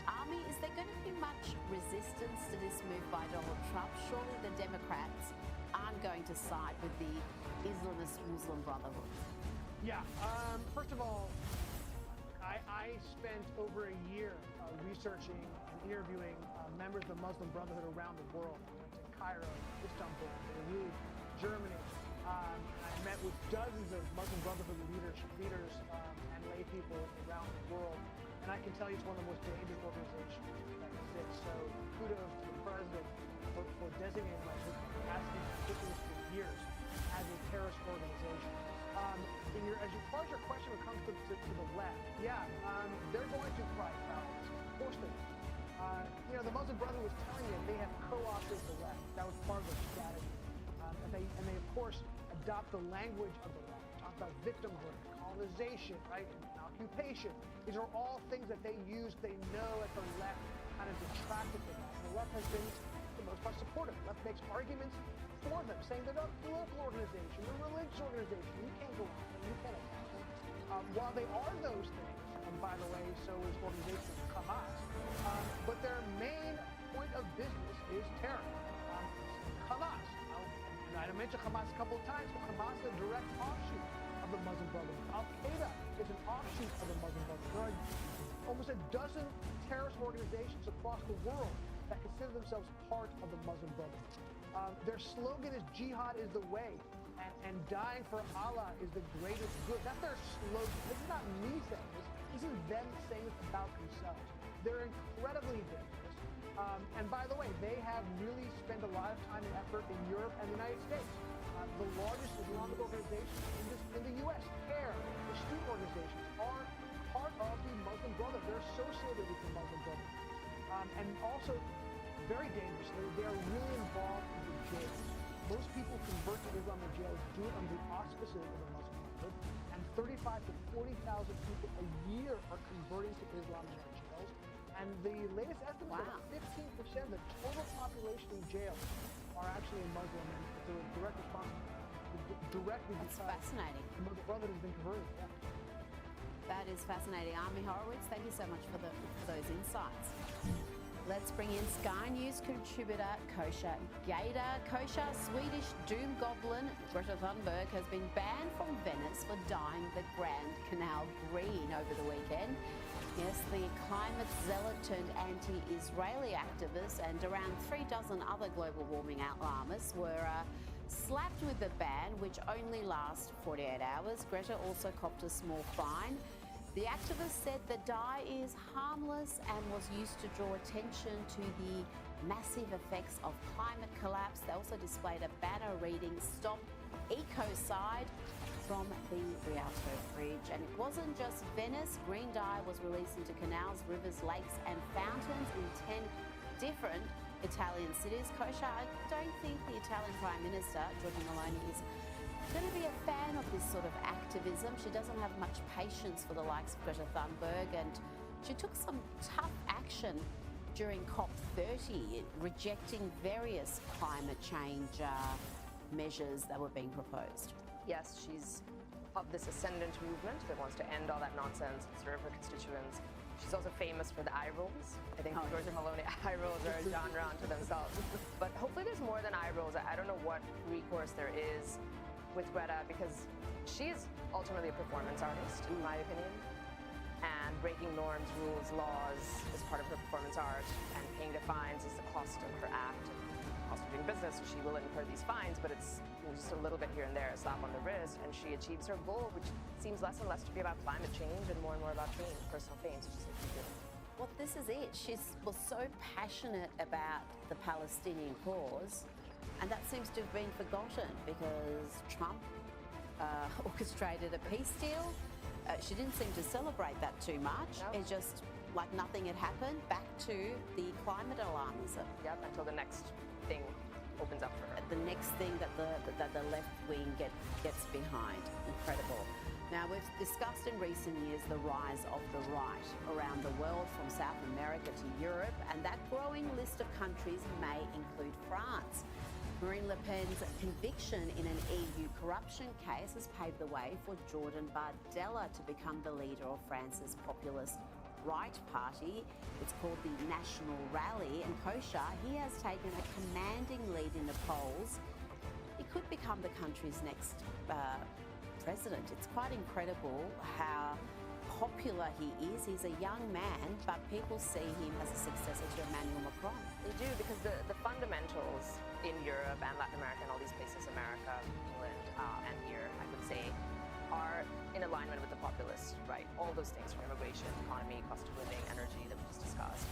Speaker 18: Army, is there going to be much resistance to this move by Donald Trump? Surely the Democrats aren't going to side with the Islamist Muslim Brotherhood.
Speaker 27: Yeah, first of all, I spent over a year researching and interviewing members of the Muslim Brotherhood around the world. I went to Cairo, Istanbul, Beirut, Germany. I met with dozens of Muslim Brotherhood leaders and lay people around the world. And I can tell you it's one of the most dangerous organizations that exists. So kudos to the president for designating my group as for years as a terrorist organization. As far as your question when it comes to the left, they're going to fight violence. Of course they will. The Muslim Brotherhood was telling you they have co-opted the left. That was part of their strategy. And they of course adopt the language of the left. Talk about victimhood, colonization, right, and occupation. These are all things that they use. They know that the left kind of detracted from that. The left has been, for the most part, supportive. The left makes arguments for them, saying they're not a political organization, they're a religious organization. You can't go on them, you can't attack them. While they are those things, and by the way, so is organization Hamas, but their main point of business is terror. Hamas. I mentioned Hamas a couple of times, but Hamas is a direct offshoot of the Muslim Brotherhood. Al-Qaeda is an offshoot of the Muslim Brotherhood. There are almost a dozen terrorist organizations across the world that consider themselves part of the Muslim Brotherhood. Their slogan is "Jihad is the way," and dying for Allah is the greatest good. That's their slogan. This is not me saying this. This is them saying this about themselves. They're incredibly dangerous. And by the way, they have really spent a lot of time and effort in Europe and the United States. The largest Islamic organizations in the U.S., CAIR, the student organizations, are part of the Muslim Brotherhood. They're associated with the Muslim Brotherhood. And also, very dangerously, they are really involved in the jails. Most people convert to Islam in jails do it under the auspices of the Muslim Brotherhood, and 35 to 40,000 people a year are converting to Islam in their jails. And the latest estimate is about 15% of the total population in jail are actually Muslim, and they're a direct response directly.
Speaker 18: That's fascinating.
Speaker 27: The Muslim Brotherhood has been converted. Yeah.
Speaker 18: That is fascinating. Army Horowitz, thank you so much for those insights. Let's bring in Sky News contributor Kosha Gator. Kosha, Swedish doom goblin Greta Thunberg has been banned from Venice for dyeing the Grand Canal green over the weekend. Yes, the climate zealot turned anti-Israeli activist and around 36 other global warming alarmists were slapped with the ban, which only lasts 48 hours. Greta also copped a small fine. The activist said the dye is harmless and was used to draw attention to the massive effects of climate collapse. They also displayed a banner reading "Stop Ecocide" from the Rialto Bridge. And it wasn't just Venice. Green dye was released into canals, rivers, lakes and fountains in 10 different Italian cities. Kosha, I don't think the Italian Prime Minister, Giorgia Meloni, is going to be a fan of this sort of activism. She doesn't have much patience for the likes of Greta Thunberg, and she took some tough action during COP30, rejecting various climate change measures that were being proposed.
Speaker 1: Yes, she's of this ascendant movement that wants to end all that nonsense and serve her constituents. She's also famous for the eye rolls. I think Giorgia Meloni eye rolls are a genre unto themselves. But hopefully there's more than eye rolls. I don't know what recourse there is with Greta, because she's ultimately a performance artist, in my opinion. And breaking norms, rules, laws is part of her performance art, and paying the fines is the cost of her act. Cost of doing business, she will incur these fines, but it's just a little bit here and there, a slap on the wrist, and she achieves her goal, which seems less and less to be about climate change and more about fame, personal fame. So she's like,
Speaker 18: Well, this is it. She was so passionate about the Palestinian cause, and that seems to have been forgotten because Trump orchestrated a peace deal. She didn't seem to celebrate that too much.
Speaker 1: No.
Speaker 18: It's just like nothing had happened. Back to the climate alarmism.
Speaker 1: Yep, until the next thing opens up for her.
Speaker 18: The next thing that the left wing gets behind. Incredible. Now, we've discussed in recent years the rise of the right around the world, from South America to Europe, and that growing list of countries may include France. Marine Le Pen's conviction in an EU corruption case has paved the way for Jordan Bardella to become the leader of France's populist right party. It's called the National Rally, and Koshar, he has taken a commanding lead in the polls. He could become the country's next president. It's quite incredible how popular he is. He's a young man, but people see him as a successor to Emmanuel Macron.
Speaker 1: They do, because the fundamentals in Europe and Latin America and all these places, America, England, and here, I would say, are in alignment with the populist right. All those things, from immigration, economy, cost of living, energy that we just discussed.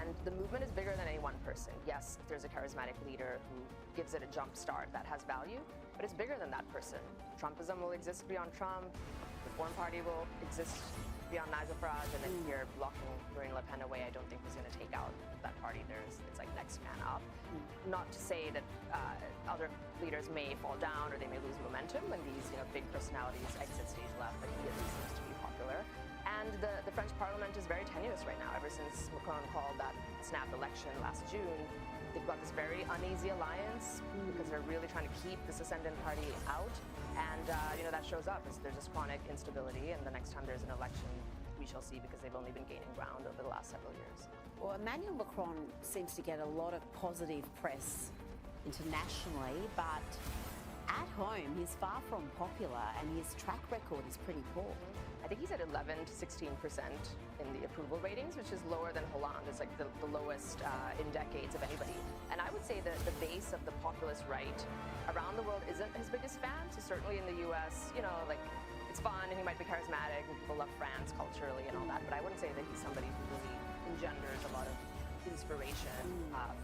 Speaker 1: And the movement is bigger than any one person. Yes, there's a charismatic leader who gives it a jump start that has value, but it's bigger than that person. Trumpism will exist beyond Trump. The Reform Party will exist beyond Nigel Farage, and then here blocking Marine Le Pen away, I don't think was going to take out that party. It's like next man up. Not to say that other leaders may fall down or they may lose momentum when these big personalities exit stage left, but he at least seems to be popular. And the French Parliament is very tenuous right now. Ever since Macron called that snap election last June, they've got this very uneasy alliance because they're really trying to keep this ascendant party out. And that shows up as there's this chronic instability, and the next time there's an election, we shall see, because they've only been gaining ground over the last several years.
Speaker 18: Well, Emmanuel Macron seems to get a lot of positive press internationally, but at home he's far from popular, and his track record is pretty poor.
Speaker 1: I think he's at 11 to 16% in the approval ratings, which is lower than Hollande. It's like the lowest in decades of anybody. And I would say that the base of the populist right around the world isn't his biggest fan. So certainly in the US, it's fun and he might be charismatic and people love France culturally and all that. But I wouldn't say that he's somebody who really engenders a lot of inspiration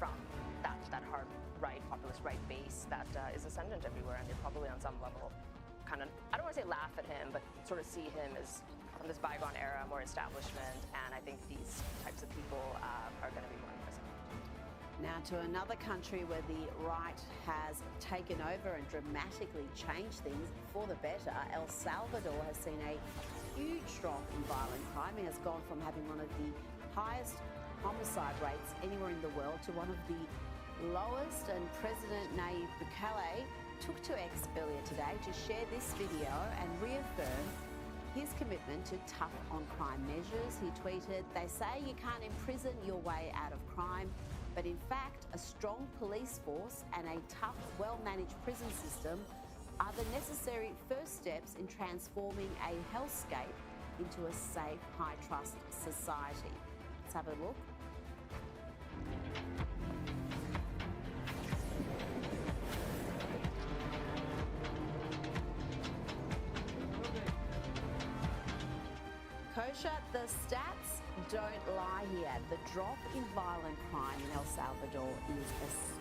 Speaker 1: from that hard right, populist right base that is ascendant everywhere. And they probably on some level kind of, I don't want to say laugh at him, but sort of see him as from this bygone era, more establishment, and I think these types of people are going to be more impressive.
Speaker 18: Now to another country where the right has taken over and dramatically changed things for the better. El Salvador has seen a huge drop in violent crime. It has gone from having one of the highest homicide rates anywhere in the world to one of the lowest, and President Nayib Bukele took to X earlier today to share this video and reaffirm his commitment to tough on crime measures. He tweeted, "They say you can't imprison your way out of crime, but in fact, a strong police force and a tough, well-managed prison system are the necessary first steps in transforming a hellscape into a safe, high-trust society." Let's have a look. Koshar, the stats don't lie here. The drop in violent crime in El Salvador is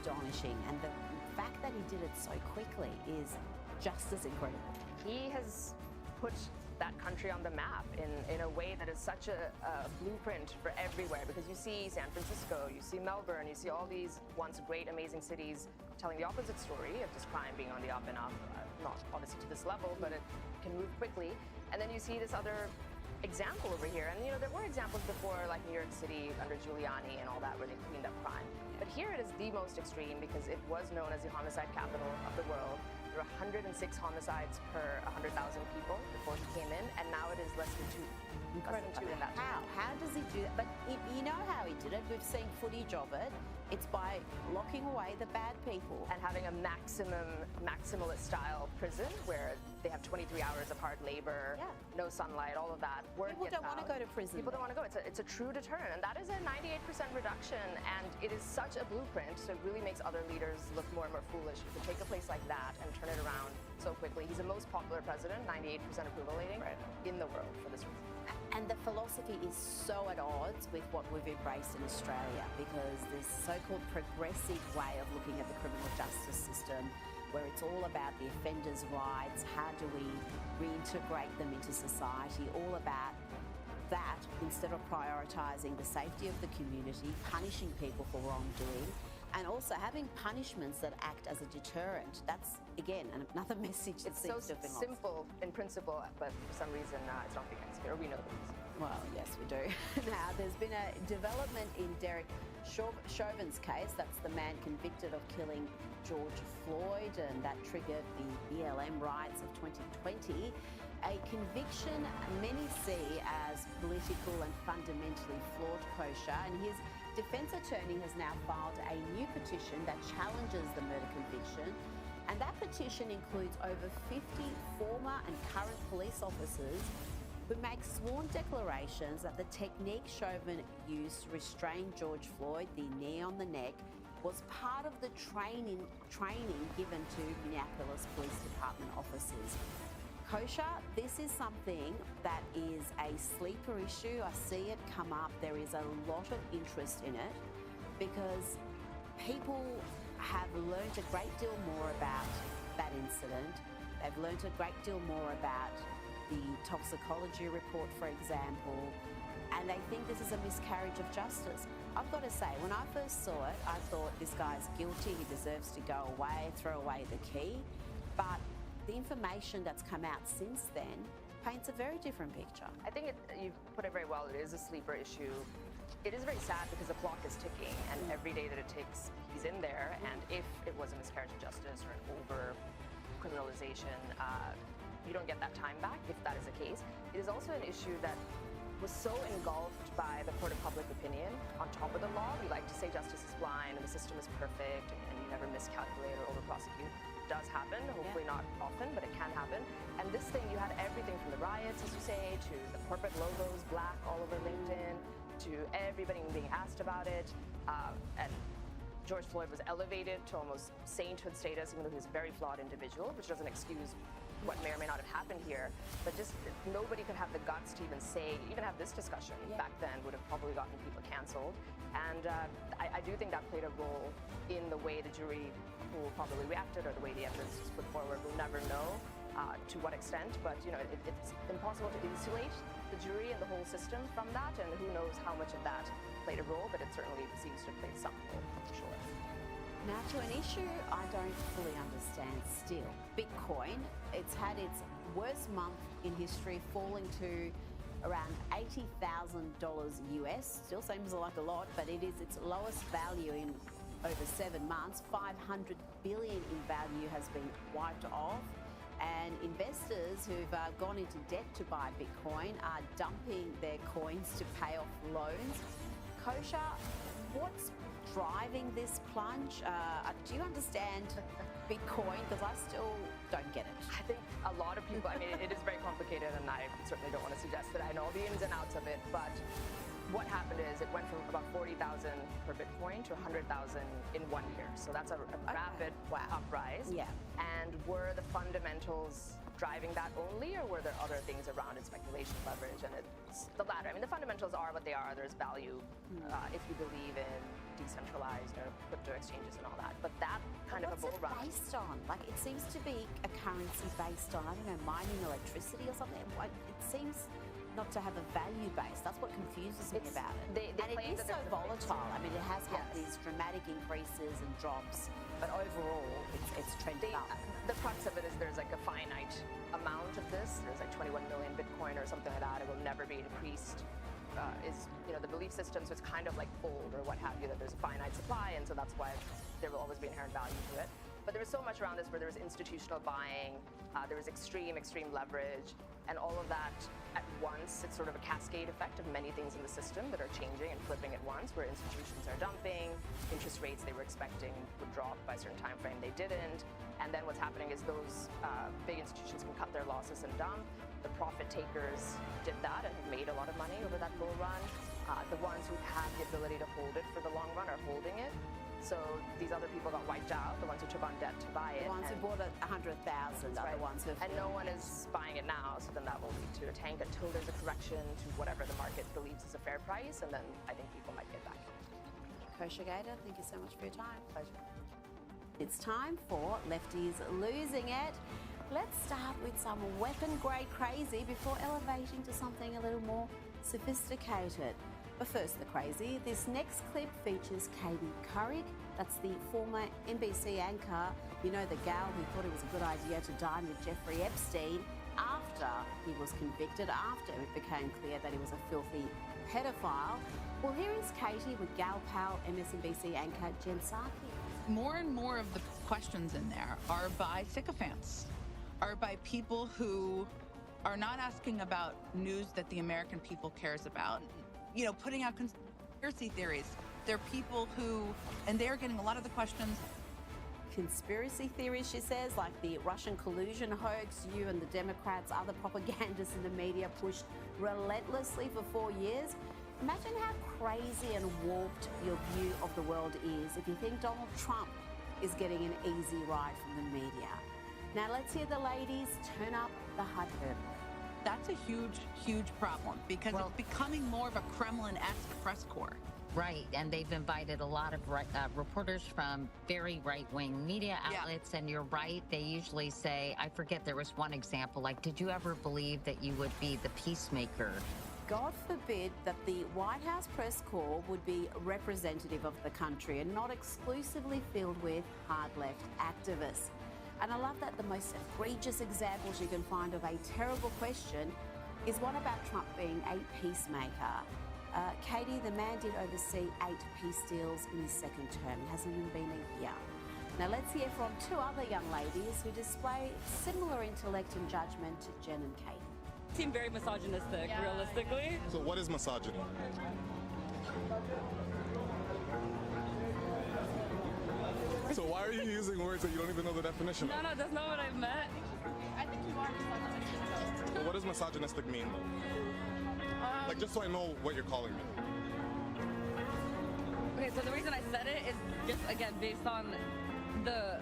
Speaker 18: astonishing, and the fact that he did it so quickly is just as incredible.
Speaker 1: He has put that country on the map in a way that is such a blueprint for everywhere, because you see San Francisco, you see Melbourne, you see all these once great, amazing cities telling the opposite story of just crime being on the up and up, not obviously to this level, but it can move quickly. And then you see this other example over here, and there were examples before, like New York City under Giuliani and all that, where they cleaned up crime. But here it is the most extreme, because it was known as the homicide capital of the world. There were 106 homicides per 100,000 people before he came in, and now it is less than 2.
Speaker 18: Incredible.
Speaker 1: Less than 2 in that time.
Speaker 18: How does he do that? But you know how he did it. We've seen footage of it. It's by locking away the bad people.
Speaker 1: And having a maximalist style prison where they have 23 hours of hard labor, no sunlight, all of that.
Speaker 18: People don't want to go to prison.
Speaker 1: People don't want to go. It's a true deterrent. And that is a 98% reduction. And it is such a blueprint. So it really makes other leaders look more and more foolish. You could take a place like that and turn it around so quickly. He's the most popular president, 98% approval rating in the world for this reason.
Speaker 18: And the philosophy is so at odds with what we've embraced in Australia, because this so-called progressive way of looking at the criminal justice system, where it's all about the offenders' rights, how do we reintegrate them into society, all about that instead of prioritising the safety of the community, punishing people for wrongdoing, and also having punishments that act as a deterrent. That's, again, another message that seems to have been lost.
Speaker 1: It's so simple in principle, but for some reason it's not being executed. We know the reason.
Speaker 18: Well, yes, we do. Now, there's been a development in Derek Chauvin's case. That's the man convicted of killing George Floyd, and that triggered the BLM riots of 2020. A conviction many see as political and fundamentally flawed. Kosher, and his defence attorney has now filed a new petition that challenges the murder conviction, and that petition includes over 50 former and current police officers who make sworn declarations that the technique Chauvin used to restrain George Floyd, the knee on the neck, was part of the training given to Minneapolis Police Department officers. Kosher, this is something that is a sleeper issue. I see it come up. There is a lot of interest in it because people have learned a great deal more about that incident. They've learned a great deal more about the toxicology report, for example, and they think this is a miscarriage of justice. I've got to say, when I first saw it, I thought this guy's guilty, he deserves to go away, throw away the key. But the information that's come out since then paints a very different picture.
Speaker 1: I think you've put it very well. It is a sleeper issue. It is very sad because the clock is ticking, and every day that it takes, he's in there. And if it was a miscarriage of justice or an over-criminalization, you don't get that time back if that is the case. It is also an issue that was so engulfed by the court of public opinion on top of the law. We like to say justice is blind and the system is perfect and you never miscalculate or over-prosecute. It does happen, hopefully not often, but it can happen. And this thing, you had everything from the riots, as you say, to the corporate logos, black all over LinkedIn, to everybody being asked about it. And George Floyd was elevated to almost sainthood status, even though he was a very flawed individual, which doesn't excuse what may or may not have happened here, but just nobody could have the guts to even say, even have this discussion back then would have probably gotten people canceled. And I do think that played a role in the way the jury pool probably reacted or the way the evidence was put forward. We'll never know to what extent, but you know, it's impossible to insulate the jury and the whole system from that, and who knows how much of that played a role, but it certainly seems to have played some role, for sure.
Speaker 18: Now, to an issue I don't fully understand still, Bitcoin. It's had its worst month in history, falling to around $80,000 US. Still seems like a lot, but it is its lowest value in over 7 months. 500 billion in value has been wiped off, and investors who've gone into debt to buy Bitcoin are dumping their coins to pay off loans. Kosher, what's driving this plunge? Do you understand Bitcoin? Because I still don't get it.
Speaker 1: I think a lot of people, I mean, it is very complicated, and I certainly don't want to suggest that I know the ins and outs of it, but what happened is it went from about 40,000 per Bitcoin to 100,000 in 1 year. So that's a rapid uprise.
Speaker 18: Yeah.
Speaker 1: And were the fundamentals driving that only, or were there other things around it, speculation, leverage? And it's the latter. I mean, the fundamentals are what they are. There's value if you believe in decentralized or crypto exchanges and all that. But that kind of a bull run.
Speaker 18: What's it based on? Like, it seems to be a currency based on, I don't know, mining electricity or something. It seems not to have a value base. That's what confuses me about it. And it is so volatile. I mean, it has had these dramatic increases and drops, but overall, it's trending up.
Speaker 1: The crux of it is there's like a finite amount of this. There's like 21 million Bitcoin or something like that. It will never be increased. Is, you know, the belief system, so it's kind of like gold or what have you, that there's a finite supply, and so that's why there will always be inherent value to it. But there was so much around this where there was institutional buying, there was extreme leverage, and all of that at once. It's sort of a cascade effect of many things in the system that are changing and flipping at once, where institutions are dumping, interest rates they were expecting would drop by a certain time frame, they didn't. And then what's happening is those big institutions can cut their losses and dump. The profit takers did that and have made a lot of money over that bull run. The ones who have the ability to hold it for the long run are holding it. So these other people got wiped out, the ones who took on debt to buy it.
Speaker 18: The ones who bought it 100,000 are the ones who...
Speaker 1: And no one is buying it now, so then that will lead to a tank until there's a correction to whatever the market believes is a fair price, and then I think people might get back.
Speaker 18: Kosher Gator, thank you so much for your time. Pleasure. It's time for Lefties Losing It. Let's start with some weapon-grade crazy before elevating to something a little more sophisticated. But first, the crazy. This next clip features Katie Couric. That's the former NBC anchor, you know, the gal who thought it was a good idea to dine with Jeffrey Epstein after he was convicted, after it became clear that he was a filthy pedophile. Well, here is Katie with gal pal MSNBC anchor Jen Psaki.
Speaker 2: More and more of the questions in there are by sycophants, are by people who are not asking about news that the American people cares about, you know, putting out conspiracy theories. They're people who, and they're getting a lot of the questions.
Speaker 18: Conspiracy theories, she says, like the Russian collusion hoax you and the Democrats, other propagandists in the media pushed relentlessly for 4 years. Imagine how crazy and warped your view of the world is if you think Donald Trump is getting an easy ride from the media. Now let's hear the ladies turn up the hyperbole.
Speaker 2: That's a huge, huge problem because it's becoming more of a Kremlin-esque press corps.
Speaker 3: Right, and they've invited a lot of reporters from very right-wing media outlets, and you're right, they usually say, I forget, there was one example, like, did you ever believe that you would be the peacemaker?
Speaker 18: God forbid that the White House press corps would be representative of the country and not exclusively filled with hard-left activists. And I love that the most egregious examples you can find of a terrible question is one about Trump being a peacemaker. Katie, the man did oversee 8 peace deals in his second term. It hasn't even been a year. Now let's hear from 2 other young ladies who display similar intellect and judgment to Jen and Katie.
Speaker 6: Seem very misogynistic, realistically.
Speaker 7: So what is misogyny? So why are you using words that you don't even know the definition of?
Speaker 6: No, that's not what I meant.
Speaker 21: I think you are misogynistic.
Speaker 7: So what does misogynistic mean, though? Like, just so I know what you're calling me.
Speaker 6: Okay, so the reason I said it is just, again, based on the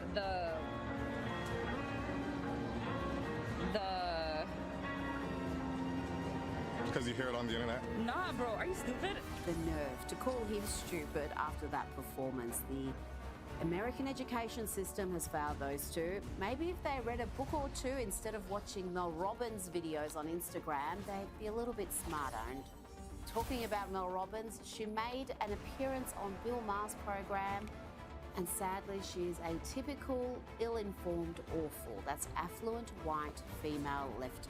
Speaker 7: Because you hear it on the internet?
Speaker 6: Nah, bro, are you stupid?
Speaker 18: The nerve to call him stupid after that performance. The American education system has failed those two. Maybe if they read a book or two instead of watching Mel Robbins videos on Instagram, they'd be a little bit smarter. And talking about Mel Robbins, she made an appearance on Bill Maher's program, and sadly she's a typical ill-informed awful. That's affluent white female lefty.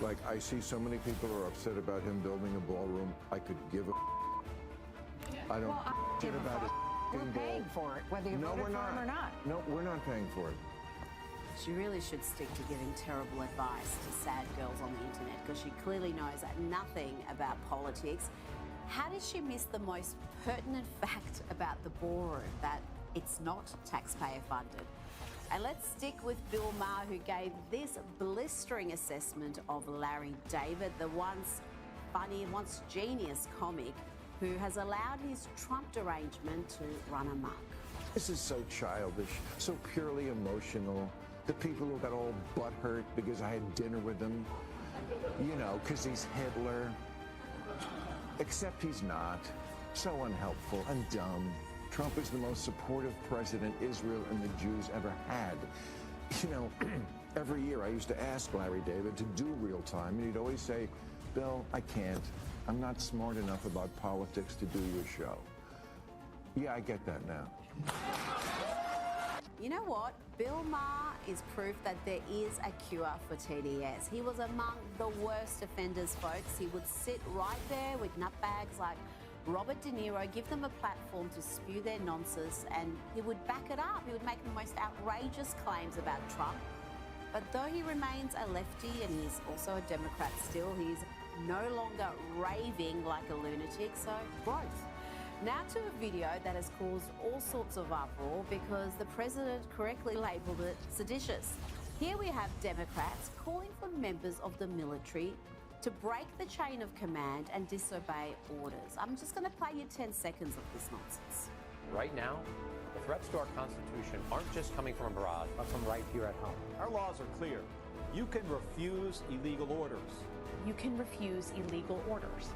Speaker 9: Like, I see so many people are upset about him building a ballroom. I could give a I don't give about it.
Speaker 16: We're paying for it, whether you voted for him or not.
Speaker 9: No, we're not paying for it.
Speaker 18: She really should stick to giving terrible advice to sad girls on the internet, because she clearly knows nothing about politics. How did she miss the most pertinent fact about the ballroom, that it's not taxpayer funded? And let's stick with Bill Maher, who gave this blistering assessment of Larry David, the once funny and once genius comic who has allowed his Trump derangement to run amok.
Speaker 9: This is so childish, so purely emotional. The people who got all butthurt because I had dinner with them, you know, because he's Hitler. Except he's not. So unhelpful and dumb. Trump is the most supportive president Israel and the Jews ever had. You know, every year I used to ask Larry David to do real time, and he'd always say, Bill, I can't. I'm not smart enough about politics to do your show. Yeah, I get that now.
Speaker 18: You know what? Bill Maher is proof that there is a cure for TDS. He was among the worst offenders, folks. He would sit right there with nutbags like Robert De Niro, give them a platform to spew their nonsense, and he would back it up. He would make the most outrageous claims about Trump. But though he remains a lefty and he's also a Democrat still, he's no longer raving like a lunatic, so growth. Now to a video that has caused all sorts of uproar because the president correctly labelled it seditious. Here we have Democrats calling for members of the military to break the chain of command and disobey orders. I'm just going to play you 10 seconds of this nonsense.
Speaker 4: Right now, the threats to our Constitution aren't just coming from abroad, but from right here at home.
Speaker 8: Our laws are clear. You can refuse illegal orders.
Speaker 10: You can refuse illegal orders.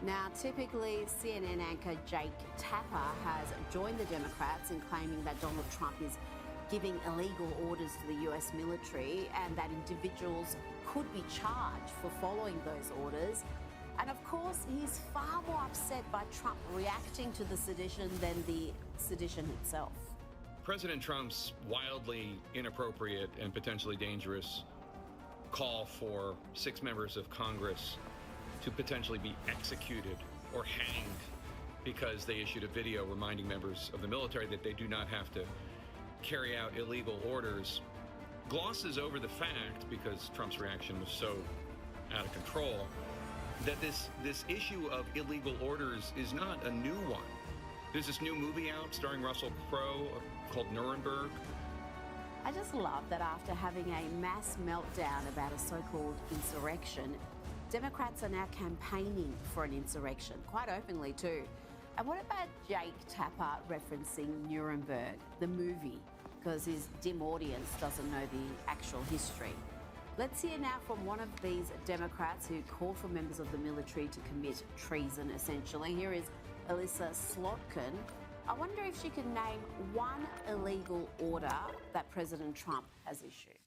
Speaker 18: Now, typically, CNN anchor Jake Tapper has joined the Democrats in claiming that Donald Trump is giving illegal orders to the US military and that individuals could be charged for following those orders. And of course, he's far more upset by Trump reacting to the sedition than the sedition itself.
Speaker 11: President Trump's wildly inappropriate and potentially dangerous call for 6 members of Congress to potentially be executed or hanged because they issued a video reminding members of the military that they do not have to carry out illegal orders glosses over the fact, because Trump's reaction was so out of control, that this issue of illegal orders is not a new one. There's this new movie out starring Russell Crowe called Nuremberg.
Speaker 18: I just love that after having a mass meltdown about a so-called insurrection, Democrats are now campaigning for an insurrection, quite openly too. And what about Jake Tapper referencing Nuremberg, the movie, because his dim audience doesn't know the actual history? Let's hear now from one of these Democrats who called for members of the military to commit treason, essentially. Here is Elissa Slotkin. I wonder if she can name one illegal order that President Trump has issued.